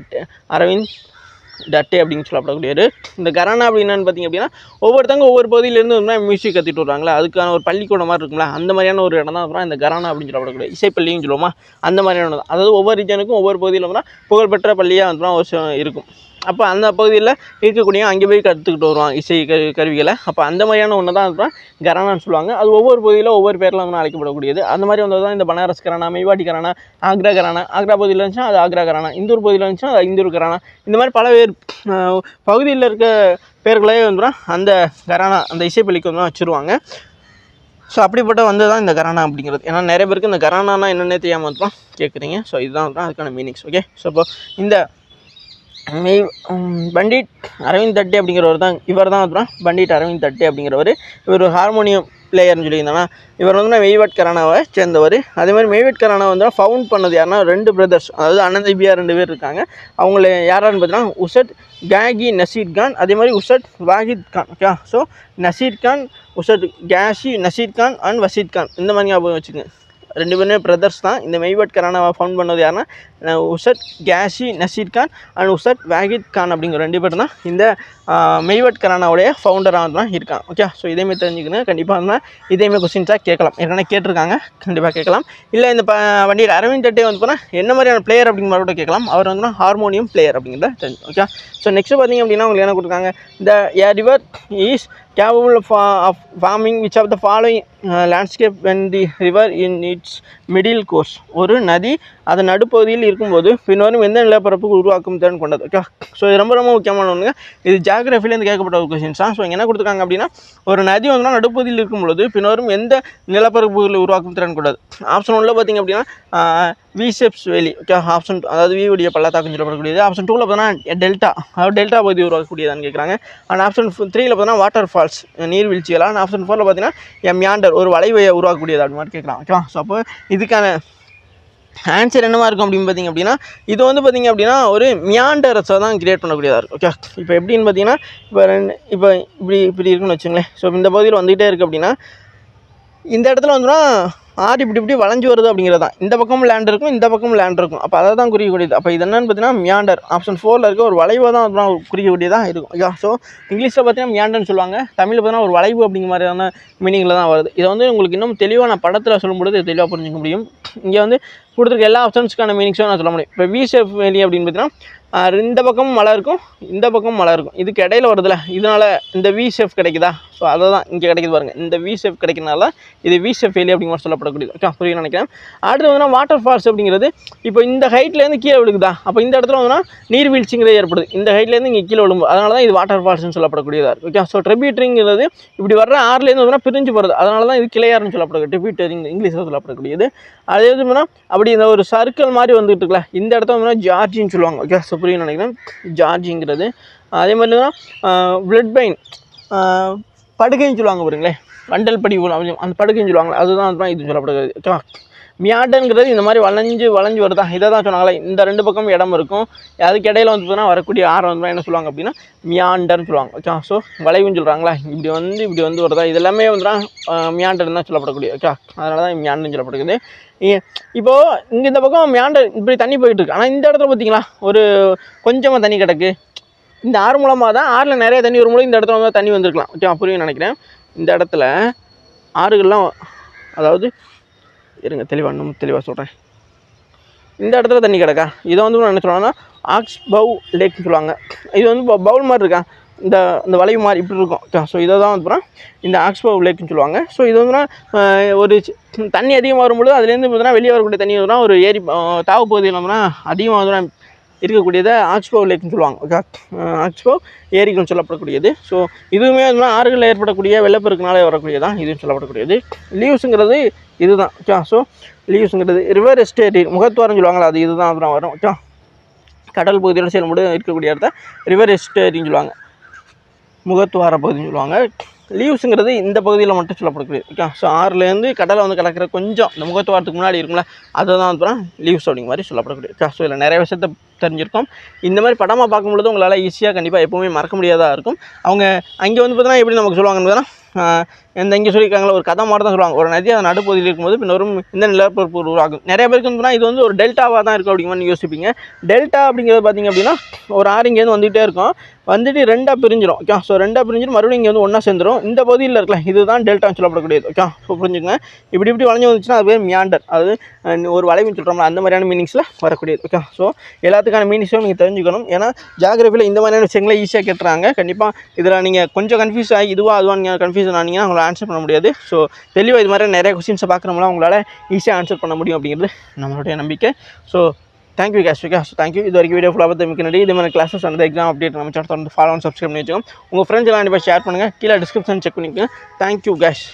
[SPEAKER 1] தட்டே அப்படின்னு சொல்லப்படக்கூடியவர். இந்த கரானா அப்படின்னான்னு பார்த்தீங்க அப்படின்னா, ஒவ்வொருத்தவங்க ஒவ்வொரு பகுதியிலேருந்து மியூசிக் கற்றுட்டு வருவாங்களா, அதுக்கான ஒரு பள்ளிக்கூடம் மாதிரி இருக்குங்களா, அந்த மாதிரியான ஒரு இடம் தான் இந்த கரானா அப்படின்னு சொல்லப்படக்கூடிய இசைப்பள்ளின்னு சொல்லுவோமா, அந்த மாதிரியான தான். அதாவது ஒவ்வொரு ரீஜனுக்கும் ஒவ்வொரு பகுதியில் புகழ்பெற்ற பள்ளியாக இருக்கும். அப்போ அந்த பகுதியில் இருக்கக்கூடிய அங்கே போய் கற்றுக்கிட்டு வருவாங்க இசை கருவிகளை. அப்போ அந்த மாதிரியான ஒன்று தான் கரானான்னு சொல்லுவாங்க. அது ஒவ்வொரு பகுதியில் ஒவ்வொரு பேரில் அழைக்கப்படக்கூடியது. அந்த மாதிரி வந்தது தான் இந்த பனாரஸ் கரானா, மெய்வாட்டி கரானா, ஆக்ரா கரானா. ஆக்ரா பகுதியில் இருந்துச்சுன்னா அது ஆக்ரா கரானா, இந்தூர் பகுதியில் இருந்துச்சுன்னா அது இந்தூர் கரானா. இந்த மாதிரி பல பேர் பகுதியில் இருக்க பேர்களே அந்த கரானா அந்த இசைப்பள்ளிக்கு வச்சுருவாங்க. ஸோ அப்படிப்பட்ட வந்து தான் இந்த கரானா அப்படிங்கிறது. ஏன்னா நிறைய பேருக்கு இந்த கரானானா என்னென்னே தெரியாமல் கேட்குறீங்க. ஸோ இதுதான் அதுக்கான மீனிங்ஸ். ஓகே, ஸோ இப்போ இந்த பண்டிட் அரவிந்த் தட்டே அப்படிங்கிறவர் தான் பண்டிட் அரவிந்த் தட்டே அப்படிங்கிறவர். இவர் ஒரு ஹார்மோனியம் பிளேயர்னு சொல்லியிருந்தாங்கன்னா, இவர் மெய்வாட் கரானாவை சேர்ந்தவர். அதே மாதிரி மெய்வாட் கரானா ஃபவுண்ட் பண்ணது யாருன்னா 2 பிரதர்ஸ், அதாவது அண்ணன் தம்பியா 2 பேர் இருக்காங்க. அவங்கள யாரான்னு பார்த்தீங்கன்னா உசட் காகி நசீர் கான், அதே மாதிரி Ustad Wahid Khan. Okay, so Nasir Khan, Ustad Kashi Nasir Khan and Wasid Khan, இந்த மாதிரி ஞாபகம் வச்சுக்கோங்க. 2 பேருமே பிரதர்ஸ் தான். இந்த மெய்வாட் கரானாவை ஃபவுண்ட் பண்ணது யாருன்னா உசட் காஷி நசீர் கான் அண்ட் உசட் வாஹித் கான் அப்படிங்கிற 2 பேர் தான் இந்த மெய்வாட் கரானாவுடைய ஃபவுண்டராக தான் இருக்காங்க. ஓகே, ஸோ இதேமாதிரி தெரிஞ்சுக்கணும். கண்டிப்பாக இதேமாதிரி கொஸ்டின்ஸாக கேட்கலாம். ஏன்னா கேட்டிருக்காங்க, கண்டிப்பாக கேட்கலாம். இல்லை இந்த வண்டியில் அரவிந்த் தட்டே என்ன மாதிரியான பிளேயர் அப்படிங்கிற மாதிரி கூட கேட்கலாம். அவர் ஹார்மோனியம் பிளேயர் அப்படிங்கிறத தெரிஞ்சு. ஓகே, ஸோ நெக்ஸ்ட் பார்த்திங்க அப்படின்னா உங்களுக்கு என்ன கொடுத்துருக்காங்க, இந்த river is capable of farming which of the following landscape when the river in its middle course ஒரு நதி அது நடுப்பகுதியில் இருக்கும்போது பின்வரும் எந்த நிலப்பரப்புக்கு உருவாக்கும் திறன் கொண்டது. ஓகே, ஸோ இது ரொம்ப ரொம்ப முக்கியமான ஒன்று. இது ஜியாகிரஃபிலேருந்து கேட்கப்பட்ட ஒரு கொஸ்டின்ஸ் தான். ஸோ என்ன கொடுத்துருக்காங்க அப்படின்னா, ஒரு நதி வந்து நடுப்பகுதியில் இருக்கும்பொழுது பின்வரும் எந்த நிலப்பரப்புகளை உருவாக்கும் திறன் கொண்டது. ஆப்ஷன் 1 பார்த்தீங்க அப்படின்னா விசெப்ஸ் வேலி. ஓகே, ஆப்ஷன் அதாவது வியுடைய பள்ளத்தாக்குன்னு சொல்லப்படக்கூடியது. ஆப்ஷன் 2ல் பார்த்தீங்கன்னா டெல்டா, அதாவது டெல்டா பகுதி உருவாக்கக்கூடியதான்னு கேட்குறாங்க. அண்ட் ஆப்ஷன் 3ல் பார்த்தீங்கன்னா வாட்டர் ஃபால்ஸ் நீர்வீழ்ச்சிகள். அண்ட் ஆப்ஷன் 4ல் பார்த்தீங்கன்னா மியாண்டர் ஒரு வளைவை உருவாக்கக்கூடியது அப்படி மாதிரி கேட்குறாங்க. ஓகேவா, ஸோ அப்போ இதுக்கான ஆன்சர் என்னவா இருக்கும் அப்படின்னு பார்த்தீங்க அப்படின்னா, இது வந்து பார்த்தீங்க அப்படின்னா ஒரு மியாண்டர்ஸை தான் கிரியேட் பண்ணக்கூடியதாக இருக்கும். ஓகே, இப்போ எப்படின்னு பார்த்தீங்கன்னா, இப்போ இப்படி இருக்குன்னு வச்சுங்களேன். ஸோ இந்த பகுதியில் வந்துகிட்டே இருக்குது அப்படின்னா, இந்த இடத்துல வந்துன்னா ஆறு இப்படி வளைஞ்சு வருது அப்படிங்கிறது தான். இந்த பக்கமும் லேண்ட் இருக்கும், இந்த பக்கமும் லேண்ட் இருக்கும். அப்போ அதை தான் குறிக்கக்கூடியது. அப்போ இது என்னன்னு பார்த்தீங்கன்னா மியாண்டர். ஆப்ஷன் 4ல் இருக்க ஒரு வளைவை தான் குறிக்கக்கூடியதாக இருக்கும். ஓகே, ஸோ இங்கிலீஷில் பார்த்தீங்கன்னா மியாண்டர்னு சொல்லுவாங்க. தமிழில் பார்த்தீங்கன்னா ஒரு வளைவு அப்படிங்கிற மாதிரியான மீனிங்கில் தான் வருது. இதை வந்து உங்களுக்கு இன்னும் தெளிவாக நான் படத்தில் சொல்லும்போது தெளிவாக புரிஞ்சிக்க முடியும். இங்கே வந்து கொடுத்துருக்க எல்லா ஆப்ஷன்ஸ்க்கான மீனிங்ஸும் நான் சொல்ல முடியும். இப்போ விசெப் வேலி அப்படின்னு பார்த்தீங்கன்னா இந்த பக்கமும் மழை இருக்கும், இந்த பக்கமும் மழை இருக்கும். இதுக்கு இடையில வருதுல்ல, இதனால் இந்த விசெப் கிடைக்குதா? ஸோ அதை தான் இங்கே கிடைக்குது பாருங்கள். இந்த விசெப் கிடைக்கிறனால இது விசெப் வேலி அப்படிங்கிற மாதிரி சொல்லப்படக்கூடியது. ஓகே, புரியும் நினைக்கிறேன். அடுத்து வந்து வாட்டர் ஃபால்ஸ் அப்படிங்கிறது இப்போ இந்த ஹைட்லேருந்து கீழே விழுகுதா, அப்போ இந்த இடத்துல வந்து நீர்வீழ்ச்சிங்கிறது ஏற்படுது. இந்த ஹைட்லேருந்து இங்கே கீழே விழும்பு, அதனால தான் இது வாட்டர் ஃபால்ஸ்னு சொல்லப்படக்கூடியதாக இருக்குது. ஓகே, ஸோ ட்ரிபியூட்டரிங்கிறது இப்படி வர்ற ஆறுலேருந்து வந்து பிரிஞ்சு போகிறது, அதனால தான் இது கிளையாருன்னு சொல்லப்படக்கூடிய ட்ரிபியூட்டரிங் இங்கிலீஷில் சொல்லப்படக்கூடியது. அதே வந்து அப்படி இந்த ஒரு சர்க்கிள் மாதிரி வந்துட்டு இருக்குல்ல, இந்த இடத்த வந்து ஜார்ஜின்னு சொல்லுவாங்க. ஓகே, ஸோ புரியும் நினைக்கிறேன். ஜார்ஜிங்கிறது அதே மாதிரி தான் பிளட் பெயின் படுக்கைன்னு சொல்லுவாங்க பாருங்களேன், வண்டல் படி அந்த படுக்கைன்னு சொல்லுவாங்க, அதுதான் இது சொல்லப்படுகிறது. ஓகேவா, மியாண்டர்ங்கிறது இந்த மாதிரி வளைஞ்சு வருதா, இதை தான் சொன்னாங்களே. இந்த 2 பக்கம் இடம் இருக்கும், அதுக்கு இடையில வந்து பார்த்தீங்கன்னா வரக்கூடிய ஆரம் வந்து என்ன சொல்லுவாங்க அப்படின்னா மியாண்டர்னு சொல்லுவாங்க. ஓகே, ஸோ வளைவுன்னு சொல்கிறாங்களா, இப்படி வந்து வருதா, இது எல்லாமே வந்து மியாண்டர்னு தான் சொல்லப்படக்கூடிய. ஓகே, அதனால தான் மியாண்டர்னு சொல்லப்படுகிறது. இப்போது இங்கே இந்த பக்கம் மியாண்டர் இப்படி தண்ணி போயிட்டு இருக்கு, ஆனால் இந்த இடத்துல பார்த்தீங்களா ஒரு கொஞ்சமாக தண்ணி கிடக்கு. இந்த ஆறு மூலமாக தான், ஆறில் நிறைய தண்ணி வரும்போது இந்த இடத்துல வந்து தண்ணி வந்திருக்கலாம். ஓகே, புரியும் நினைக்கிறேன். இந்த இடத்துல ஆறுகள்லாம், அதாவது இருங்க இன்னும் தெளிவாக சொல்கிறேன். இந்த இடத்துல தண்ணி கிடக்கா, இதை வந்து என்ன சொல்லுவாங்கன்னா ஆக்ஸ்பவ் லேக்னு சொல்லுவாங்க. இது வந்து பவுல் மாதிரி இருக்கா, இந்த வளைவு மாதிரி இப்படி இருக்கும். ஓகே, ஸோ இதை தான் வந்து இந்த ஆக்ஸ்பவ் லேக்னு சொல்லுவாங்க. ஸோ இது வந்து ஒரு தண்ணி அதிகமாக வரும்பொழுது அதுலேருந்து பார்த்தீங்கன்னா வெளியே வரக்கூடிய தண்ணி வந்து ஒரு ஏரி தாவு பகுதியில் வந்து அதிகமாக வந்து இருக்கக்கூடியதை ஆக்ஸ்பவ் லேக்னு சொல்லுவாங்க. ஓகே, ஆக்ஸ்பவ் ஏரிகள் சொல்லப்படக்கூடியது. ஸோ இதுவுமே வந்து ஆறுகளில் ஏற்படக்கூடிய வெள்ளப்பெருக்குனாலே வரக்கூடியதான் இதுவும் சொல்லப்படக்கூடியது. லீவ்ஸுங்கிறது இதுதான். ஓகே, ஸோ லீவ்ஸுங்கிறது ரிவர் எஸ்டேட் முகத்துவாரம் சொல்லுவாங்களா, அது இதுதான் அப்புறம் வரும். ஓகே, கடல் பகுதியோடு சேரும்போது இருக்கக்கூடிய இடத்த ரிவர் எஸ்டேட்னு சொல்லுவாங்க, முகத்துவார பகுதின்னு சொல்லுவாங்க. லீவ்ஸுங்கிறது இந்த பகுதியில் மட்டும் சொல்லப்படக்கூடியது. ஓகே, ஸோ ஆறுலேருந்து கடலை வந்து கலக்கிற கொஞ்சம் இந்த முகத்துவாரத்துக்கு முன்னாடி இருக்கும்ல, அதை தான் வந்து லீவ்ஸ் அப்படிங்கிற மாதிரி சொல்லப்படக்கூடியது. ஓகே, ஸோ இதில் நிறைய விஷயத்தை தெரிஞ்சிருக்கும். இந்த மாதிரி படமாக பார்க்கும்பொழுது உங்களால் ஈஸியாக கண்டிப்பாக எப்போவுமே மறக்க முடியாததாக இருக்கும். அவங்க அங்கே வந்து பார்த்தீங்கன்னா எப்படி நமக்கு சொல்லுவாங்கன்னு பார்த்தீங்கன்னா, இங்கே சொல்லியிருக்காங்களா ஒரு கதை மாதிரி தான் சொல்லுவாங்க. ஒரு நதி அதை நடுப்பகுதியில் இருக்கும்போது பின்னரும் இந்த நிலப்பரப்பு உருவாகும். நிறைய பேருக்கு வந்து இது வந்து ஒரு டெல்டாவாக தான் இருக்கும் அப்படிங்கிற மாதிரி யோசிப்பீங்க. டெல்டா அப்படிங்கிறது பார்த்திங்க அப்படின்னா ஒரு ஆறு இங்கேருந்து வந்துகிட்டே இருக்கும், வந்துட்டு 2ஆக பிரிஞ்சிடும். ஓகே, ஸோ 2ஆக பிரிஞ்சிட்டு மறுபடியும் இங்கே வந்து ஒன்றா சேர்ந்துடும். இந்த பகுதியில் இருக்கலாம், இதுதான் டெல்டான்னு சொல்லப்படக்கூடியது. ஓகே, ஸோ புரிஞ்சுங்க. இப்படி வளைஞ்சு வந்துச்சுன்னா அது பேர் மியாண்டர், அது ஒரு வளைவுன்னு சொல்கிறோம்ல, அந்த மாதிரியான மீனிங்ஸில் வரக்கூடியது. ஓகே, ஸோ எல்லாத்துக்கான மீனிங்ஸும் நீங்கள் தெரிஞ்சுக்கணும். ஏன்னா ஜியாகிரஃபியில் இந்த மாதிரியான விஷயங்களை ஈஸியாக கேட்டுறாங்க. கண்டிப்பாக இதில் நீங்கள் கொஞ்சம் கன்ஃபியூஸ் ஆகி இதுவாக அதுவாக நீங்கள் கன்ஃபியூஷன் ஆனீங்கன்னா உங்களை ஆன்சர் பண்ண முடியாது. ஸோ தெளிவாக இது மாதிரி நிறைய கொஸ்டின்ஸை பார்க்குறோம்னா உங்களால் ஈஸியாக ஆன்சர் பண்ண முடியும் அப்படிங்கிறது நம்மளுடைய நம்பிக்கை. So thank you cash. Okay, so thank you. இது வரைக்கும் வீடியோ ஃபுல்லாக பார்த்து மிக்க நன்றி. இது மாதிரி கிளாஸஸ் அந்த எக்ஸாம் அப்டேட் நம்ம சேனல் தொடர்ந்து ஃபாலோ சப்ஸ்கிரைப் பண்ணி வச்சுக்கோங்க. உங்கள் ஃப்ரெண்ட்ஸ் எல்லாம் கண்டிப்பாக ஷேர் பண்ணுங்கள். கீழே டிஸ்கிரிப்ஷன் செக் பண்ணிக்கோங்க. Thank you cash.